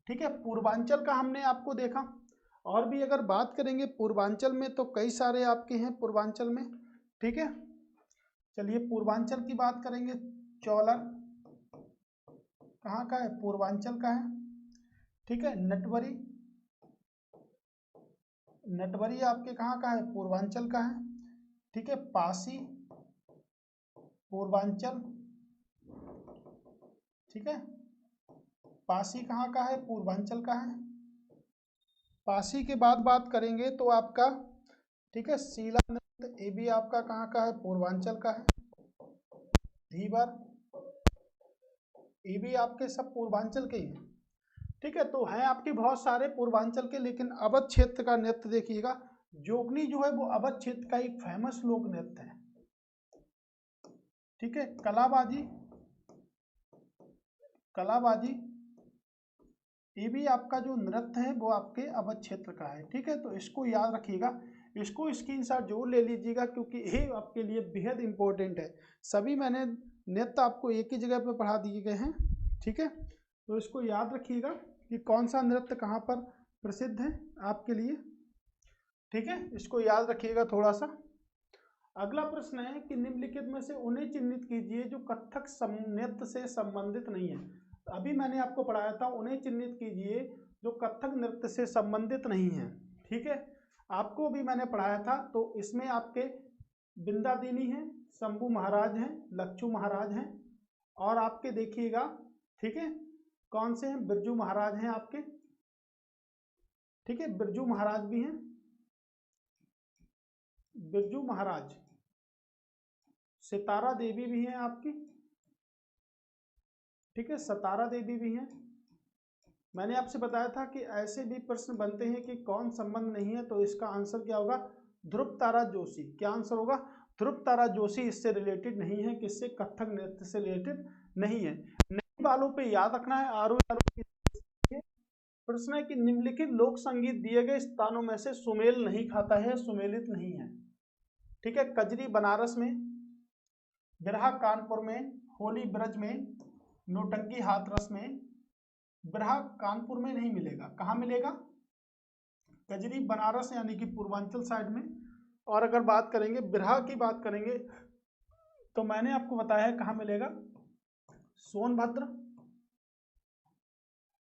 ठीक है, पूर्वांचल का हमने आपको देखा। और भी अगर बात करेंगे पूर्वांचल में तो कई सारे आपके हैं पूर्वांचल में। ठीक है, चलिए पूर्वांचल की बात करेंगे। चौलर कहाँ का है? पूर्वांचल का है। ठीक है, नटवरी, नटवरी आपके कहाँ का है? पूर्वांचल का है। ठीक है, पासी, पूर्वांचल। ठीक है, पासी कहाँ का है? पूर्वांचल का है। पासी के बाद बात करेंगे तो आपका, ठीक है, शीला नृत्य, ये भी आपका कहाँ का है? पूर्वांचल का है। धीवर, ये भी आपके सब पूर्वांचल के ही हैं। ठीक है, तो हैं आपके बहुत सारे पूर्वांचल के, लेकिन अवध क्षेत्र का नृत्य देखिएगा। जोगनी जो है वो अवध क्षेत्र का एक फेमस लोक नृत्य है। ठीक है, कलाबाजी, कलाबाजी ये भी आपका जो नृत्य है वो आपके अवध क्षेत्र का है। ठीक है, तो इसको याद रखिएगा, इसको स्क्रीनशॉट जरूर ले लीजिएगा क्योंकि ये आपके लिए बेहद इंपॉर्टेंट है। सभी मैंने नृत्य आपको एक ही जगह पर पढ़ा दिए गए हैं। ठीक है, तो इसको याद रखिएगा कि कौन सा नृत्य कहाँ पर प्रसिद्ध है आपके लिए। ठीक है, इसको याद रखिएगा थोड़ा सा। अगला प्रश्न है कि निम्नलिखित में से उन्हें चिन्हित कीजिए जो कथक नृत्य से संबंधित नहीं है। अभी मैंने आपको पढ़ाया था, उन्हें चिन्हित कीजिए जो कथक नृत्य से संबंधित नहीं है। ठीक है, आपको भी मैंने पढ़ाया था, तो इसमें आपके बिंदादिनी है, शंभू महाराज हैं, लच्छू महाराज हैं, और आपके देखिएगा, ठीक है, कौन से हैं? बिरजू महाराज हैं आपके। ठीक है, बिरजू महाराज भी हैं, बिरजू महाराज, सितारा देवी भी हैं आपकी। ठीक है, सतारा देवी भी हैं। मैंने आपसे बताया था कि ऐसे भी प्रश्न बनते हैं कि कौन संबंध नहीं है, तो इसका आंसर क्या होगा? ध्रुव तारा जोशी। क्या आंसर होगा? ध्रुव तारा जोशी इससे रिलेटेड नहीं है, किससे? कथक नृत्य से रिलेटेड नहीं है। नए वालों पे याद रखना है, आरो प्रश्न है कि निम्नलिखित लोक संगीत दिए गए स्थानों में से सुमेल नहीं खाता है, सुमेलित नहीं है। ठीक है, कजरी बनारस में, बिरहा कानपुर में, होली ब्रज में, नौटंकी हाथरस में। बिरहा कानपुर में नहीं मिलेगा, कहाँ मिलेगा? कजरी बनारस यानी कि पूर्वांचल साइड में। और अगर बात करेंगे बिरहा की बात करेंगे तो मैंने आपको बताया है कहाँ मिलेगा? सोनभद्र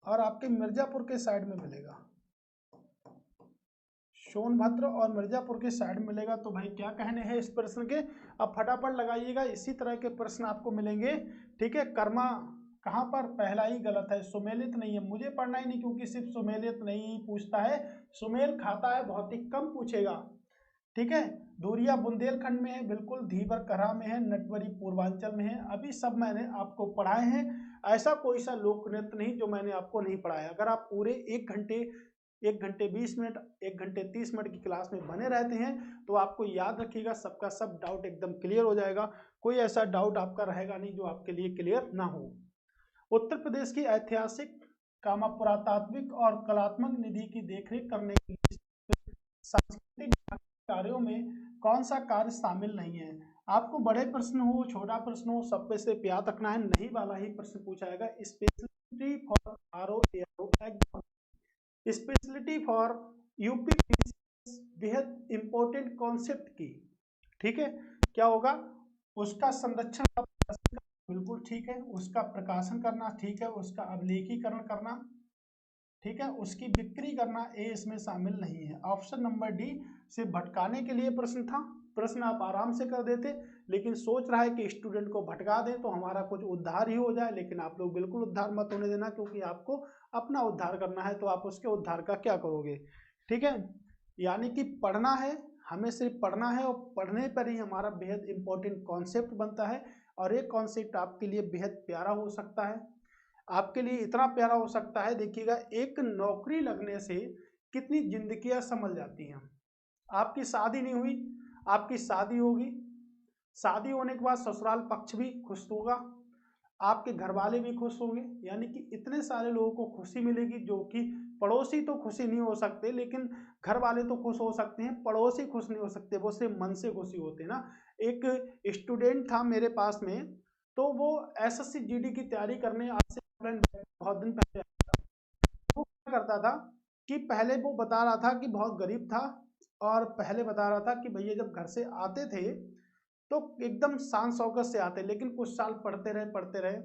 और आपके मिर्जापुर के साइड में मिलेगा। सोनभद्र और मिर्जापुर के साइड में मिलेगा। तो भाई क्या कहने हैं इस प्रश्न के? अब फटाफट लगाइएगा, इसी तरह के प्रश्न आपको मिलेंगे। ठीक है, कर्मा कहाँ पर? पहला ही गलत है, सुमेलित नहीं है, मुझे पढ़ना ही नहीं क्योंकि सिर्फ सुमेलित नहीं पूछता है, सुमेल खाता है बहुत ही कम पूछेगा। ठीक है, धुरिया बुंदेलखंड में है, बिल्कुल धीवर करा में है, नटवरी पूर्वांचल में है। अभी सब मैंने आपको पढ़ाए हैं, ऐसा कोई सा लोक नृत्य नहीं जो मैंने आपको नहीं पढ़ाया। अगर आप पूरे 1 घंटे 20 मिनट 1 घंटे 30 मिनट की क्लास में बने रहते हैं तो आपको याद रखिएगा सबका सब डाउट एकदम क्लियर हो जाएगा। कोई ऐसा डाउट आपका रहेगा नहीं जो आपके लिए क्लियर ना हो। उत्तर प्रदेश की ऐतिहासिक, पुरातात्विक और कलात्मक निधि की देखरेख करने के लिए सांस्कृतिक कार्यों में कौन सा कार्य शामिल नहीं है? आपको बड़े प्रश्न हो, छोटा प्रश्न हो, सब पे से याद रखना है, नहीं वाला ही प्रश्न पूछा जाएगा। Speciality for RO speciality for UP बेहद इंपॉर्टेंट कॉन्सेप्ट की। ठीक है, क्या होगा? उसका संरक्षण का बिल्कुल ठीक है, उसका प्रकाशन करना ठीक है, उसका अभिलेखीकरण करना ठीक है, उसकी बिक्री करना ए इसमें शामिल नहीं है। ऑप्शन नंबर डी से भटकाने के लिए प्रश्न था, प्रश्न आप आराम से कर देते, लेकिन सोच रहा है कि स्टूडेंट को भटका दें तो हमारा कुछ उद्धार ही हो जाए, लेकिन आप लोग बिल्कुल उद्धार मत होने देना, क्योंकि आपको अपना उद्धार करना है, तो आप उसके उद्धार का क्या करोगे? ठीक है, यानी कि पढ़ना है, हमें सिर्फ पढ़ना है और पढ़ने पर ही हमारा बेहद इंपॉर्टेंट कॉन्सेप्ट बनता है। और एक कॉन्सेप्ट आपके लिए बेहद प्यारा हो सकता है, आपके लिए इतना प्यारा हो सकता है, देखिएगा, एक नौकरी लगने से कितनी जिंदगियां संभल जाती हैं। आपकी शादी नहीं हुई, आपकी शादी होगी, शादी होने के बाद ससुराल पक्ष भी खुश होगा, आपके घर वाले भी खुश होंगे, यानी कि इतने सारे लोगों को खुशी मिलेगी, जो कि पड़ोसी तो खुशी नहीं हो सकते, लेकिन घर वाले तो खुश हो सकते हैं, पड़ोसी खुश नहीं हो सकते, वो सिर्फ मन से खुशी होते हैं ना। एक स्टूडेंट था मेरे पास में, तो वो एसएससी जीडी की तैयारी करने आज से बहुत दिन पहले वो क्या करता था कि पहले वो बता रहा था कि बहुत गरीब था, और पहले बता रहा था कि भैया जब घर से आते थे तो एकदम शान शौकत से आते, लेकिन कुछ साल पढ़ते रहे,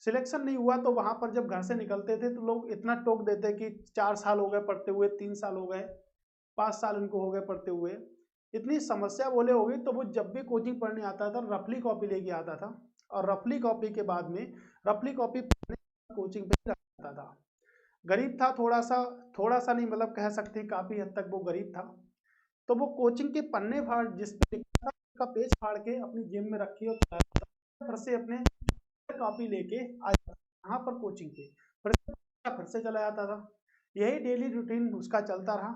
सिलेक्शन नहीं हुआ, तो वहां पर जब घर से निकलते थे तो लोग इतना टोक देते कि 4 साल हो गए पढ़ते हुए, 3 साल हो गए, 5 साल इनको हो गए पढ़ते हुए, इतनी समस्या बोले हो गई। तो वो जब भी कोचिंग पढ़ने आता था रफली कॉपी लेके आता था, और रफली कॉपी के बाद में रफली कॉपी कोचिंग पे रखता था। गरीब था, थोड़ा सा नहीं, मतलब कह सकते हैं काफी हद तक वो गरीब था। तो वो कोचिंग के पन्ने फाड़, जिस पे लिखा था उसका पेज फाड़ के अपनी जेब में रखी और फिर से अपने कॉपी लेके आ जाता यहाँ पर कोचिंग पे, फिर से चला जाता था। यही डेली रूटीन उसका चलता रहा।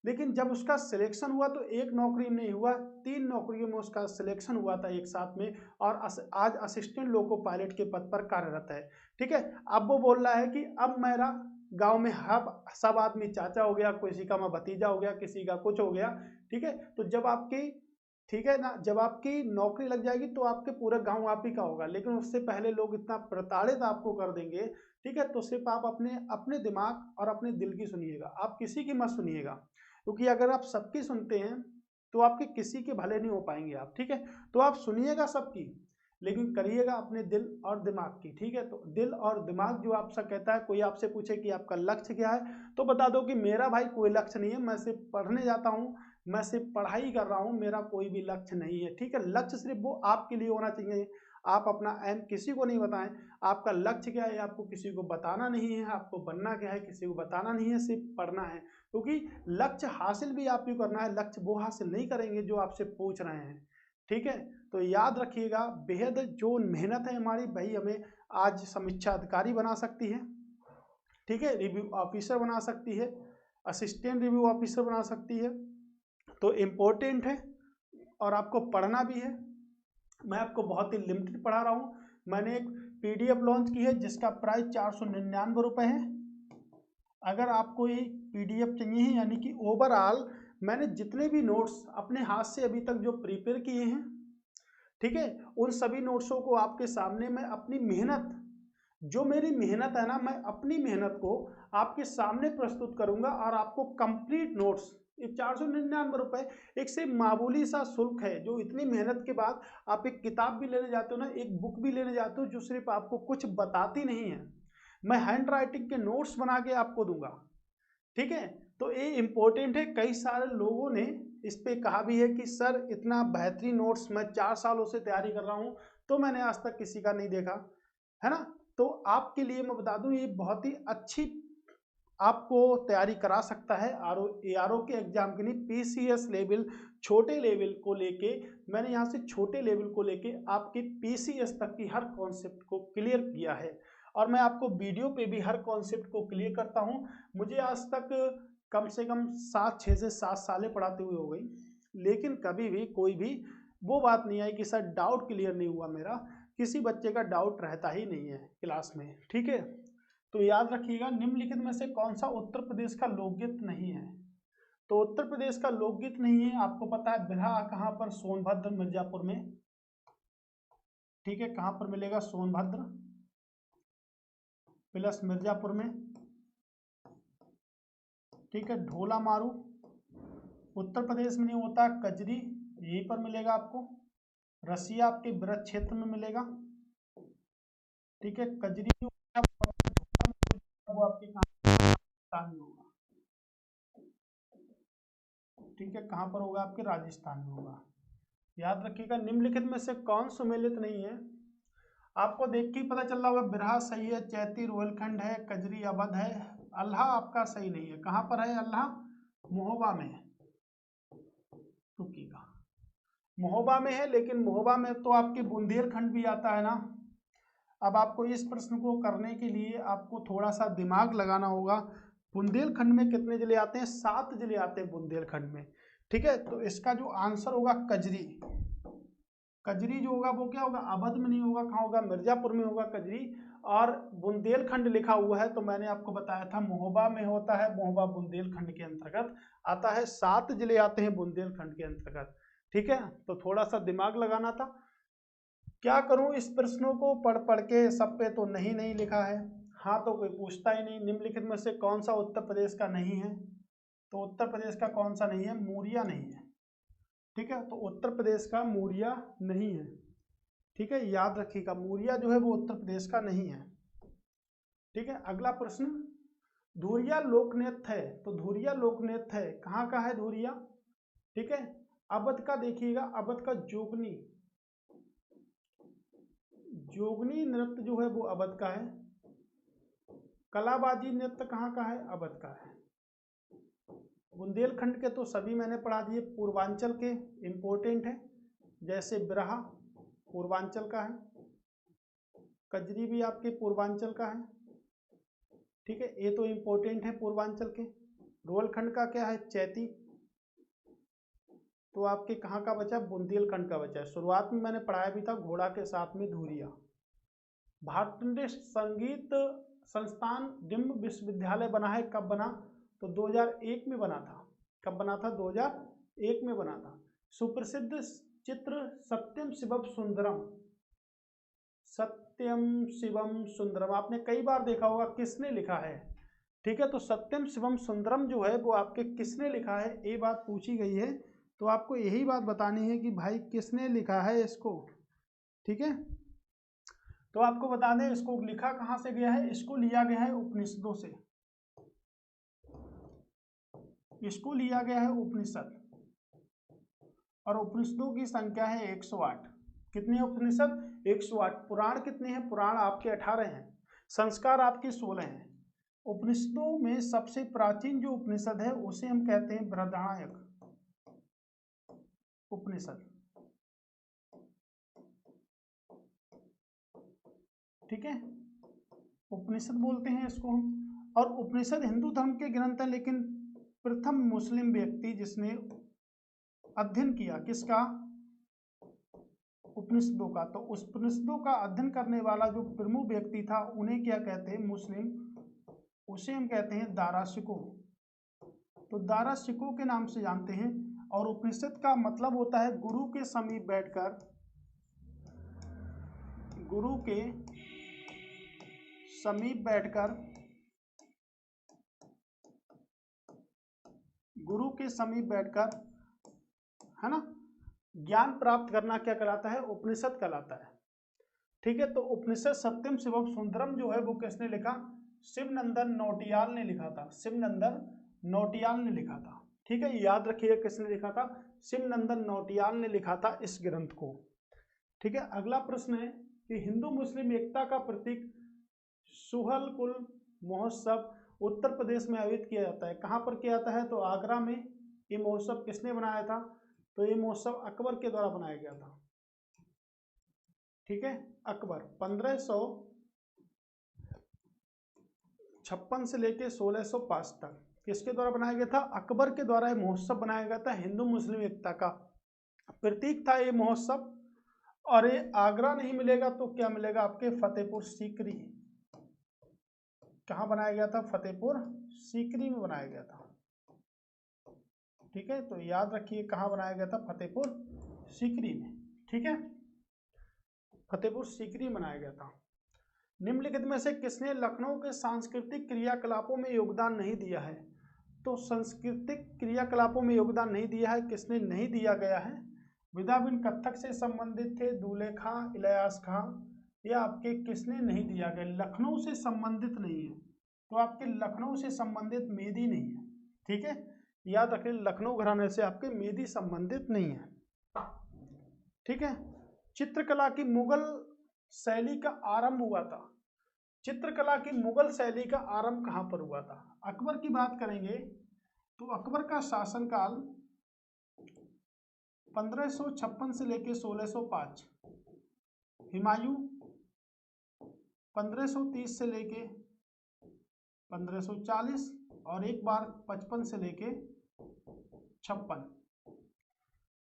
लेकिन जब उसका सिलेक्शन हुआ तो एक नौकरी नहीं हुआ, 3 नौकरियों में उसका सिलेक्शन हुआ था एक साथ में, और आज असिस्टेंट लोको पायलट के पद पर कार्यरत है। ठीक है, अब वो बोल रहा है कि अब मेरा गांव में सब आदमी चाचा हो गया, किसी का मैं भतीजा हो गया, किसी का कुछ हो गया। ठीक है, तो जब आपकी, ठीक है ना, जब आपकी नौकरी लग जाएगी तो आपके पूरा गांव आप ही का होगा, लेकिन उससे पहले लोग इतना प्रताड़ित आपको कर देंगे। ठीक है, तो सिर्फ आप अपने अपने दिमाग और अपने दिल की सुनिएगा, आप किसी की मत सुनिएगा, क्योंकि अगर आप सबकी सुनते हैं तो आपके किसी के भले नहीं हो पाएंगे आप। ठीक है, तो आप सुनिएगा सबकी, लेकिन करिएगा अपने दिल और दिमाग की। ठीक है, तो दिल और दिमाग जो आपसे कहता है, कोई आपसे पूछे कि आपका लक्ष्य क्या है, तो बता दो कि मेरा भाई कोई लक्ष्य नहीं है, मैं सिर्फ पढ़ने जाता हूँ, मैं सिर्फ पढ़ाई कर रहा हूँ, मेरा कोई भी लक्ष्य नहीं है। ठीक है, लक्ष्य सिर्फ वो आपके लिए होना चाहिए, आप अपना एम किसी को नहीं बताएं, आपका लक्ष्य क्या है आपको किसी को बताना नहीं है, आपको बनना क्या है किसी को बताना नहीं है, सिर्फ पढ़ना है, क्योंकि लक्ष्य हासिल भी आप ही करना है, लक्ष्य वो हासिल नहीं करेंगे जो आपसे पूछ रहे हैं। ठीक है, तो याद रखिएगा, बेहद जो मेहनत है हमारी, भाई हमें आज समीक्षा अधिकारी बना सकती है, ठीक है, रिव्यू ऑफिसर बना सकती है, असिस्टेंट रिव्यू ऑफिसर बना सकती है, तो इम्पोर्टेंट है और आपको पढ़ना भी है। मैं आपको बहुत ही लिमिटेड पढ़ा रहा हूँ, मैंने एक पीडीएफ लॉन्च की है जिसका प्राइस 499 रुपये है। अगर आपको ये पीडीएफ चाहिए है, यानी कि ओवरऑल मैंने जितने भी नोट्स अपने हाथ से अभी तक जो प्रिपेयर किए हैं, ठीक है, उन सभी नोट्सों को आपके सामने मैं अपनी मेहनत, जो मेरी मेहनत है ना, मैं अपनी मेहनत को आपके सामने प्रस्तुत करूंगा, और आपको कंप्लीट नोट्स, ये 499 रुपए एक से मामूली सा शुल्क है, जो इतनी मेहनत के बाद आप एक किताब भी लेने जाते हो ना, एक बुक भी लेने जाते हो जो सिर्फ आपको कुछ बताती नहीं है, मैं हैंड राइटिंग के नोट्स बना के आपको दूंगा। ठीक है, तो ये इंपॉर्टेंट है। कई सारे लोगों ने इस पे कहा भी है कि सर इतना बेहतरीन नोट्स मैं 4 सालों से तैयारी कर रहा हूं, तो मैंने आज तक किसी का नहीं देखा, है ना। तो आपके लिए मैं बता दूं ये बहुत ही अच्छी आपको तैयारी करा सकता है ARO के एग्जाम के लिए। PCS लेवल छोटे लेवल को लेके मैंने यहाँ से छोटे लेवल को लेके आपके PCS तक की हर कॉन्सेप्ट को क्लियर किया है, और मैं आपको वीडियो पे भी हर कॉन्सेप्ट को क्लियर करता हूँ। मुझे आज तक कम से कम 6 से 7 सालें पढ़ाते हुए हो गई, लेकिन कभी भी कोई भी वो बात नहीं आई कि सर डाउट क्लियर नहीं हुआ मेरा। किसी बच्चे का डाउट रहता ही नहीं है क्लास में, ठीक है। तो याद रखिएगा, निम्नलिखित में से कौन सा उत्तर प्रदेश का लोकगीत नहीं है। तो उत्तर प्रदेश का लोकगीत नहीं है, आपको पता है बिरहा कहाँ पर, सोनभद्र मिर्जापुर में, ठीक है। कहाँ पर मिलेगा? सोनभद्र प्लस मिर्जापुर में, ठीक है। ढोला मारू उत्तर प्रदेश में नहीं होता, कजरी यहीं पर मिलेगा आपको। रसिया आपके ब्रज क्षेत्र में मिलेगा, ठीक है। कजरी वो आपके राजस्थान में होगा, ठीक है। कहाँ पर होगा? आपके राजस्थान में होगा। याद रखिएगा, निम्नलिखित में से कौन सुमेलित नहीं है? आपको देख के ही पता चल रहा होगा, बिरहा सही है, चैती रोहिलखंड है, कजरी अवध है, अल्लाह आपका सही नहीं है। कहाँ पर है अल्लाह? महोबा में है, रुकिएगा, महोबा में है, लेकिन महोबा में तो आपके बुंदेलखंड भी आता है ना। अब आपको इस प्रश्न को करने के लिए आपको थोड़ा सा दिमाग लगाना होगा। बुंदेलखंड में कितने जिले आते हैं? 7 जिले आते हैं बुंदेलखंड में, ठीक है। तो इसका जो आंसर होगा कजरी, कजरी जो होगा वो क्या होगा? अवध में नहीं होगा, कहाँ होगा? मिर्जापुर में होगा कजरी। और बुंदेलखंड लिखा हुआ है तो मैंने आपको बताया था महोबा में होता है, महोबा बुंदेलखंड के अंतर्गत आता है। 7 जिले आते हैं बुंदेलखंड के अंतर्गत, ठीक है। तो थोड़ा सा दिमाग लगाना था। क्या करूं, इस प्रश्नों को पढ़ पढ़ के सब पे तो नहीं लिखा है। हाँ, तो कोई पूछता ही नहीं। निम्नलिखित में से कौन सा उत्तर प्रदेश का नहीं है? तो उत्तर प्रदेश का कौन सा नहीं है? मूरिया नहीं है, ठीक है। तो उत्तर प्रदेश का मूरिया नहीं है, ठीक है। याद रखिएगा, मूरिया जो है वो उत्तर प्रदेश का नहीं है, ठीक है। अगला प्रश्न, धुरिया लोक नृत्य है। तो धुरिया लोक नृत्य है, कहाँ का है धुरिया? ठीक है। अवध का देखिएगा, अवध का जोगनी, जोगनी नृत्य जो है वो अवध का है। कलाबाजी नृत्य कहाँ का है? अवध का है। बुंदेलखंड के तो सभी मैंने पढ़ा दिए, पूर्वांचल के इंपॉर्टेंट है, जैसे बिरहा पूर्वांचल का है, कजरी भी आपके पूर्वांचल का है, ठीक है। ये तो इंपॉर्टेंट है पूर्वांचल के। रोहलखंड का क्या है? चैती। तो आपके कहाँ का बचा? बुंदेलखंड का बचा है। शुरुआत में मैंने पढ़ाया भी था घोड़ा के साथ में धुरिया। भारतीय संगीत संस्थान डिम्ब विश्वविद्यालय बना है, कब बना? तो 2001 में बना था। कब बना था? 2001 में बना था। सुप्रसिद्ध चित्र सत्यम शिवम सुंदरम, सत्यम शिवम सुंदरम आपने कई बार देखा होगा, किसने लिखा है? ठीक है। तो सत्यम शिवम सुंदरम जो है वो आपके किसने लिखा है, ये बात पूछी गई है। तो आपको यही बात बतानी है कि भाई किसने लिखा है इसको, ठीक है। तो आपको बता दें इसको लिखा कहाँ से गया है, इसको लिया गया है उपनिषदों से, इसको लिया गया है उपनिषद, और उपनिषदों की संख्या है 108। कितने उपनिषद? 108। पुराण कितने हैं? पुराण आपके 18 हैं, संस्कार आपके 16 हैं। उपनिषदों में सबसे प्राचीन जो उपनिषद है उसे हम कहते हैं बृहदारण्यक उपनिषद, ठीक है। उपनिषद बोलते हैं इसको हम। और उपनिषद हिंदू धर्म के ग्रंथ है, लेकिन प्रथम मुस्लिम व्यक्ति जिसने अध्ययन किया किसका? उपनिषदों का। तो उस उपनिषदों का अध्ययन करने वाला जो प्रमुख व्यक्ति था उन्हें क्या कहते हैं? मुस्लिम, उसे हम कहते हैं दाराशिकों। तो दाराशिकों के नाम से जानते हैं। और उपनिषद का मतलब होता है गुरु के समीप बैठकर, गुरु के समीप बैठकर, गुरु के समीप बैठकर, है ना, ज्ञान प्राप्त करना क्या कहलाता है? उपनिषद कहलाता है, ठीक है। तो उपनिषद सत्यम शिवम सुंदरम जो है वो किसने लिखा? शिवनंदन नौटियाल ने लिखा था, शिवनंदन नौटियाल ने लिखा था, ठीक है। याद रखिएगा किसने लिखा था? शिवनंदन नौटियाल ने लिखा था इस ग्रंथ को, ठीक है। अगला प्रश्न है कि हिंदू मुस्लिम एकता का प्रतीक सुहलकुल महोत्सव उत्तर प्रदेश में आयोजित किया जाता है। कहाँ पर किया जाता है? तो आगरा में। ये महोत्सव किसने बनाया था? तो ये महोत्सव अकबर के द्वारा बनाया गया था। ठीक है, अकबर 1556 से लेके 1605 तक किसके द्वारा बनाया गया था? अकबर के द्वारा ये महोत्सव बनाया गया था। हिंदू मुस्लिम एकता का प्रतीक था ये महोत्सव। और ये आगरा नहीं मिलेगा तो क्या मिलेगा? आपके फतेहपुर सीकरी। कहाँ बनाया गया था? फतेहपुर सीकरी में बनाया गया था। ठीक है, तो याद रखिए कहाँ बनाया गया था? फतेहपुर सीकरी में। ठीक है, फतेहपुर सीकरी बनाया गया था। निम्नलिखित में से किसने लखनऊ के सांस्कृतिक क्रियाकलापों में योगदान नहीं दिया है? तो सांस्कृतिक क्रियाकलापों में योगदान नहीं दिया है, किसने नहीं दिया गया है? विद्याबिन कथक से संबंधित थे दूल्हे खां, इलियास खां, या आपके किसने नहीं दिया गया? लखनऊ से संबंधित नहीं है, तो आपके लखनऊ से संबंधित मेदी नहीं है। ठीक है, याद रखें लखनऊ घराने से आपके मेदी संबंधित नहीं है। ठीक है, चित्रकला की मुगल शैली का आरंभ हुआ था। चित्रकला की मुगल शैली का आरंभ कहां पर हुआ था? अकबर की बात करेंगे तो अकबर का शासनकाल 1556 से लेके 1605, हुमायूं 1530 से लेके 1540, और एक बार 55 से लेके 56।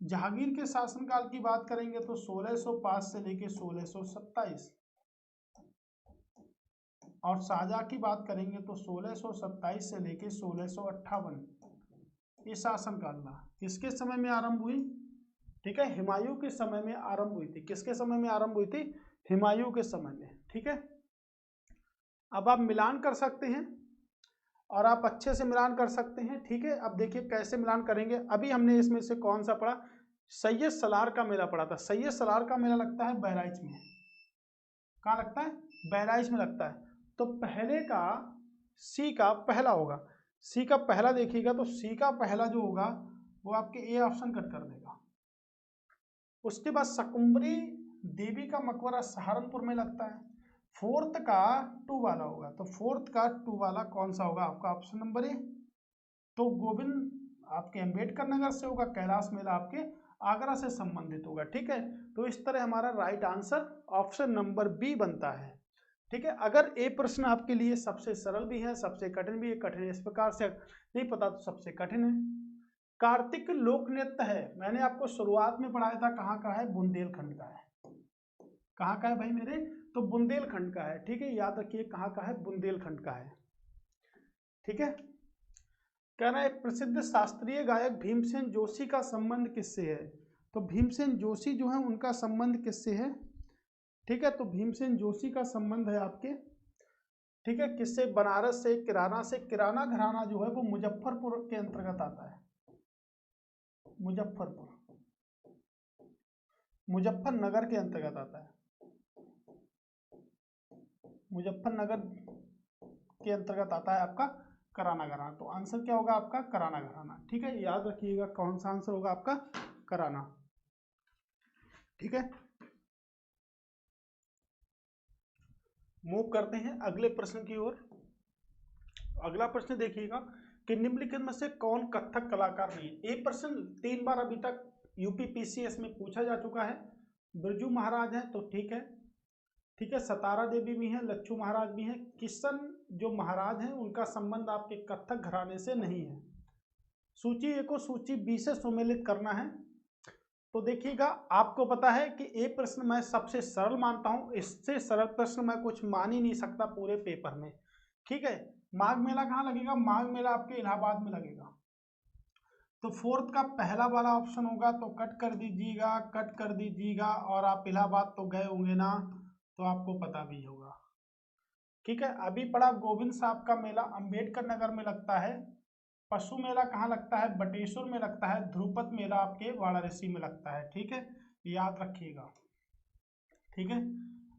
जहांगीर के शासनकाल की बात करेंगे तो 1605 से लेके 1627, और शाहजहां की बात करेंगे तो 1627 से लेके 1658। ये शासनकाल था। किसके समय में आरंभ हुई? ठीक है, हुमायूं के समय में आरंभ हुई थी। किसके समय में आरंभ हुई थी? हुमायूं के समय में। ठीक है, अब आप मिलान कर सकते हैं और आप अच्छे से मिलान कर सकते हैं। ठीक है, अब देखिए कैसे मिलान करेंगे। अभी हमने इसमें से कौन सा पढ़ा? सैयद सलार का मेला पढ़ा था। सैयद सलार का मेला लगता है बहराइच में। कहाँ लगता है? बहराइच में लगता है। तो पहले का सी का पहला होगा। सी का पहला देखिएगा तो सी का पहला जो होगा वो आपके ए ऑप्शन कट कर देगा। उसके बाद शकुंभरी देवी का मकबरा सहारनपुर में लगता है। फोर्थ का 2 वाला होगा, तो फोर्थ का 2 वाला कौन सा होगा? आपका ऑप्शन नंबर ए। तो गोविंद आपके अंबेडकर नगर से होगा। कैलाश मेला आपके आगरा से संबंधित होगा। ठीक है, तो इस तरह हमारा right answer option number B बनता है। ठीक है, अगर ए प्रश्न आपके लिए सबसे सरल भी है, सबसे कठिन भी है, कठिन इस प्रकार से नहीं पता तो सबसे कठिन है। कार्तिक लोक नृत्य है, मैंने आपको शुरुआत में पढ़ाया था, कहाँ का है? बुंदेलखंड का है। कहाँ का है भाई मेरे? तो बुंदेलखंड का है। ठीक है, याद रखिए कहाँ का है? बुंदेलखंड का है। ठीक है, कह रहा है प्रसिद्ध शास्त्रीय गायक भीमसेन जोशी का संबंध किससे है? तो भीमसेन जोशी जो है उनका संबंध किससे है? ठीक है, तो भीमसेन जोशी का संबंध है आपके, ठीक है, किससे? बनारस से, किराना से। किराना घराना जो है वो मुजफ्फरपुर के अंतर्गत आता है। मुजफ्फरनगर के अंतर्गत आता है। मुजफ्फरनगर के अंतर्गत आता है आपका कराना घराना। तो आंसर क्या होगा आपका? कराना घराना। ठीक है, याद रखिएगा कौन सा आंसर होगा आपका? कराना। ठीक है, मूव करते हैं अगले प्रश्न की ओर। अगला प्रश्न देखिएगा कि निम्नलिखित में से कौन कथक कलाकार नहीं है? ये प्रश्न 3 बार अभी तक यूपीपीसीएस में पूछा जा चुका है। बिरजू महाराज हैं तो ठीक है, ठीक है, सतारा देवी भी हैं, लच्छू महाराज भी हैं। किशन जो महाराज हैं उनका संबंध आपके कथक घराने से नहीं है। सूची ए को सूची बी से सुमेलित करना है। तो देखिएगा आपको पता है कि ये प्रश्न मैं सबसे सरल मानता हूं, इससे सरल प्रश्न मैं कुछ मान ही नहीं सकता पूरे पेपर में। ठीक है, माघ मेला कहाँ लगेगा? माघ मेला आपके इलाहाबाद में लगेगा। तो फोर्थ का पहला वाला ऑप्शन होगा, तो कट कर दीजिएगा, कट कर दीजिएगा। और आप इलाहाबाद तो गए होंगे ना, तो आपको पता भी होगा। ठीक है, अभी पड़ा गोविंद साहब का मेला अंबेडकर नगर में लगता है। पशु मेला कहाँ लगता है? बटेश्वर में लगता है। ध्रुपद मेला आपके वाराणसी में लगता है। ठीक है, याद रखिएगा। ठीक है,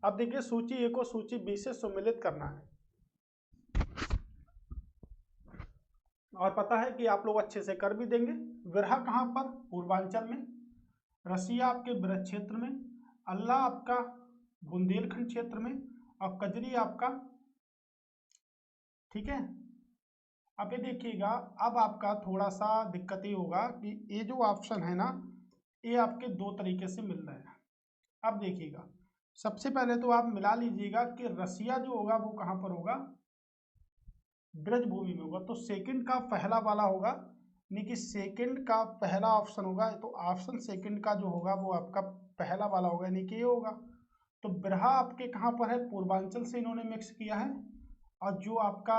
अब देखिए सूची ए को सूची बी से सुमेलित करना है। और पता है कि आप लोग अच्छे से कर भी देंगे। विरहा कहाँ पर? पूर्वांचल में। रसिया आपके ब्रज क्षेत्र में। अल्लाह आपका बुंदेलखंड क्षेत्र में। और कजरी आपका ठीक है। अब ये देखिएगा, अब आपका थोड़ा सा दिक्कत ये होगा कि ये जो ऑप्शन है ना, ये आपके दो तरीके से मिल रहा है। अब देखिएगा, सबसे पहले तो आप मिला लीजिएगा कि रसिया जो होगा वो कहाँ पर होगा, ब्रज भूमि में होगा। तो सेकंड का पहला वाला होगा, यानी कि सेकंड का पहला ऑप्शन होगा, तो ऑप्शन सेकंड का जो होगा वो आपका पहला वाला होगा, यानी कि ये होगा। तो बिरहा आपके कहाँ पर है, पूर्वांचल से इन्होंने मिक्स किया है। और जो आपका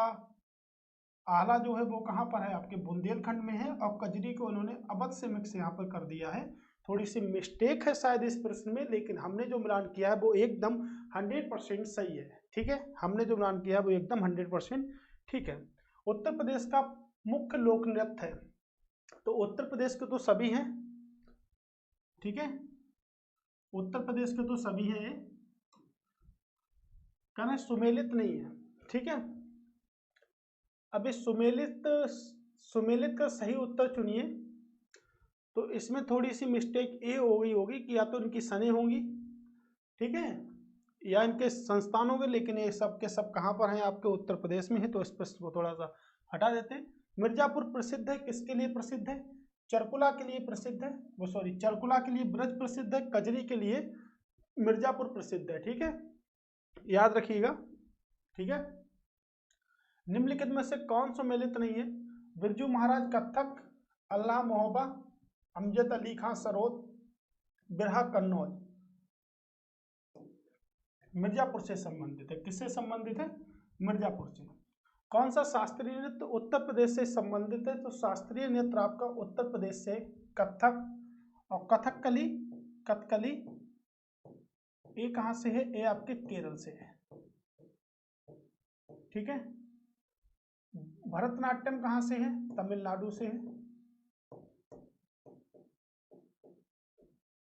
आला जो है वो कहाँ पर है, आपके बुंदेलखंड में है। और कजरी को इन्होंने अवध से मिक्स यहाँ पर कर दिया है। थोड़ी सी मिस्टेक है शायद इस प्रश्न में, लेकिन हमने जो मिलान किया है वो एकदम 100% सही है। ठीक है, हमने जो मिलान किया है वो एकदम 100% ठीक है। उत्तर प्रदेश का मुख्य लोक नृत्य है, तो उत्तर प्रदेश के तो सभी हैं, ठीक है, उत्तर प्रदेश के तो सभी हैं, कहना सुमेलित नहीं है। ठीक है, अब इस सुमेलित का सही उत्तर चुनिए। तो इसमें थोड़ी सी मिस्टेक ये हो गई होगी कि या तो इनकी सने होंगी, ठीक है, या इनके संस्थान होंगे, लेकिन ये सब के सब कहाँ पर हैं, आपके उत्तर प्रदेश में है। तो इस प्रश्न को थोड़ा सा हटा देते हैं। मिर्जापुर प्रसिद्ध है, किसके लिए प्रसिद्ध है, चरकुला के लिए प्रसिद्ध है, वो सॉरी चरकुला के लिए ब्रज प्रसिद्ध है, कजरी के लिए मिर्जापुर प्रसिद्ध है। ठीक है, याद रखिएगा। ठीक है, निम्नलिखित में से कौन सम्मिलित नहीं है, बिरजू महाराज कथक, अल्लाह मोहब्बा, अमजद अली खां सरोद, बिरहा कन्नौज। मिर्जापुर से संबंधित है, किससे संबंधित है, मिर्जापुर से। कौन सा शास्त्रीय नृत्य उत्तर प्रदेश से संबंधित है, तो शास्त्रीय नृत्य आपका उत्तर प्रदेश से कथक और कथकली, कथकली ये कहाँ से है, ये आपके केरल से है। ठीक है, भरतनाट्यम कहाँ से है, तमिलनाडु से है।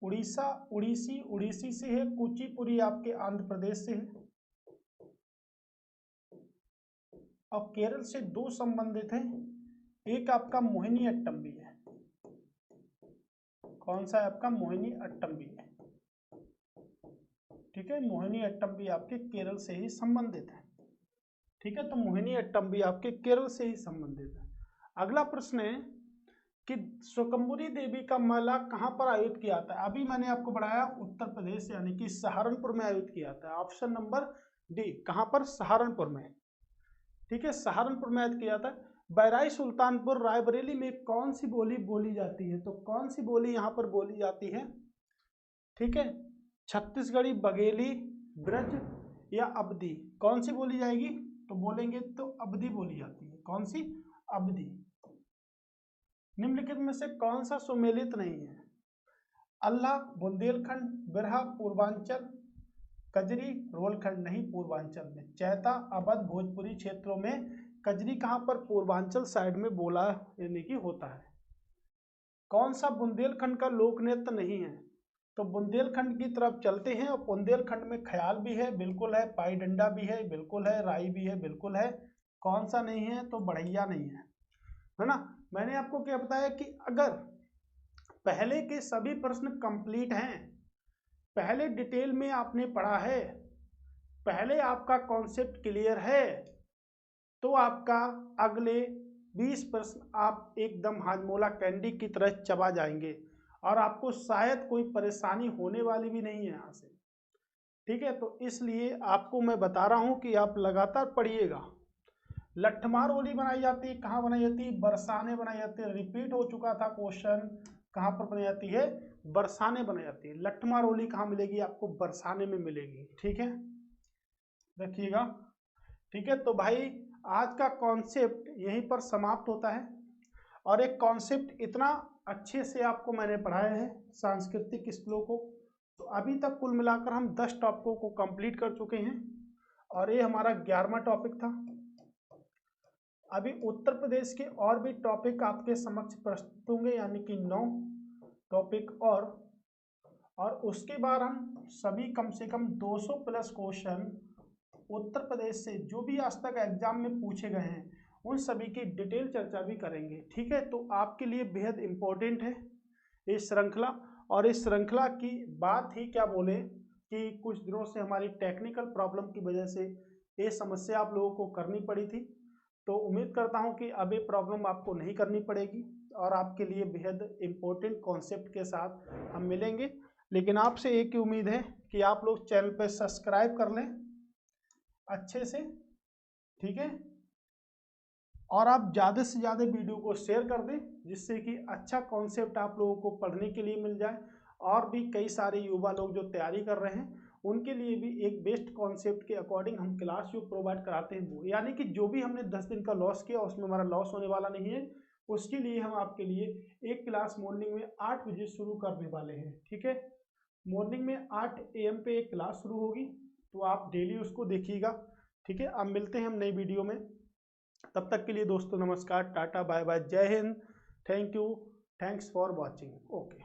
उड़ीसा उड़ीसी से है। कुचिपुड़ी आपके आंध्र प्रदेश से है। और केरल से दो संबंधित हैं, एक आपका मोहिनी अट्टम भी है। कौन सा है आपका, मोहिनी अट्टम भी है। ठीक है, मोहिनी अट्टम भी आपके केरल से ही संबंधित है। ठीक है, तो मोहिनी अट्टम भी आपके केरल से ही संबंधित है। अगला प्रश्न है कि स्वयंभुरी देवी का मेला कहाँ पर आयोजित किया जाता है। अभी मैंने आपको बताया उत्तर प्रदेश यानी कि सहारनपुर में आयोजित किया जाता है। ऑप्शन नंबर डी, कहाँ पर, सहारनपुर में। ठीक है, सहारनपुर में आयोजित किया जाता है। बहराइच, सुल्तानपुर, रायबरेली में कौन सी बोली बोली जाती है, तो कौन सी बोली यहाँ पर बोली जाती है। ठीक है, छत्तीसगढ़ी, बघेली, ब्रज या अवधी, कौन सी बोली जाएगी, तो बोलेंगे तो अवधी बोली जाती है। कौन सी, अवधी। निम्नलिखित में से कौन सा सुमेलित नहीं है, अल्लाह बुंदेलखंड, बिरहा पूर्वांचल, कजरी रोलखंड नहीं पूर्वांचल में, चैता अवध भोजपुरी क्षेत्रों में, कजरी कहाँ पर, पूर्वांचल साइड में बोला यानी कि होता है। कौन सा बुंदेलखंड का लोक नृत्य नहीं है, तो बुंदेलखंड की तरफ चलते हैं। और बुंदेलखंड में ख्याल भी है, बिल्कुल है, पाई डंडा भी है, बिल्कुल है, राई भी है, बिल्कुल है। कौन सा नहीं है, तो बढ़ैया नहीं है ना। मैंने आपको क्या बताया कि अगर पहले के सभी प्रश्न कंप्लीट हैं, पहले डिटेल में आपने पढ़ा है, पहले आपका कॉन्सेप्ट क्लियर है, तो आपका अगले 20 प्रश्न आप एकदम हाजमोला कैंडी की तरह चबा जाएंगे और आपको शायद कोई परेशानी होने वाली भी नहीं है यहाँ से। ठीक है, तो इसलिए आपको मैं बता रहा हूँ कि आप लगातार पढ़िएगा। लट्ठमार ओली बनाई जाती है, कहाँ बनाई जाती है, बरसाने बनाई जाती है। रिपीट हो चुका था क्वेश्चन, कहाँ पर बनाई जाती है, बरसाने बनाई जाती है। लट्ठमार ओली कहाँ मिलेगी, आपको बरसाने में मिलेगी। ठीक है, रखिएगा। ठीक है, तो भाई आज का कॉन्सेप्ट यहीं पर समाप्त होता है। और एक कॉन्सेप्ट इतना अच्छे से आपको मैंने पढ़ाया है सांस्कृतिक श्लोक को, तो अभी तक कुल मिलाकर हम 10 टॉपिकों को कंप्लीट कर चुके हैं और ये हमारा 11वां टॉपिक था। अभी उत्तर प्रदेश के और भी टॉपिक आपके समक्ष प्रस्तुत होंगे, यानी कि 9 टॉपिक और उसके बाद हम सभी कम से कम 200 प्लस क्वेश्चन उत्तर प्रदेश से जो भी आज तक एग्जाम में पूछे गए हैं उन सभी की डिटेल चर्चा भी करेंगे। ठीक है, तो आपके लिए बेहद इम्पोर्टेंट है ये श्रृंखला। और इस श्रृंखला की बात ही क्या बोले कि कुछ दिनों से हमारी टेक्निकल प्रॉब्लम की वजह से ये समस्या आप लोगों को करनी पड़ी थी। तो उम्मीद करता हूं कि अब ये प्रॉब्लम आपको नहीं करनी पड़ेगी और आपके लिए बेहद इम्पोर्टेंट कॉन्सेप्ट के साथ हम मिलेंगे। लेकिन आपसे एक ही उम्मीद है कि आप लोग चैनल पर सब्सक्राइब कर लें अच्छे से, ठीक है, और आप ज़्यादा से ज़्यादा वीडियो को शेयर कर दें जिससे कि अच्छा कॉन्सेप्ट आप लोगों को पढ़ने के लिए मिल जाए। और भी कई सारे युवा लोग जो तैयारी कर रहे हैं उनके लिए भी एक बेस्ट कॉन्सेप्ट के अकॉर्डिंग हम क्लास जो प्रोवाइड कराते हैं वो, यानी कि जो भी हमने 10 दिन का लॉस किया उसमें हमारा लॉस होने वाला नहीं है। उसके लिए हम आपके लिए एक क्लास मॉर्निंग में 8 बजे शुरू करने वाले हैं, ठीक है। मॉर्निंग में 8 AM पे एक क्लास शुरू होगी, तो आप डेली उसको देखिएगा, ठीक है। अब मिलते हैं हम नई वीडियो में, तब तक के लिए दोस्तों नमस्कार, टाटा, बाय बाय, जय Hind, thank you, thanks for watching, okay.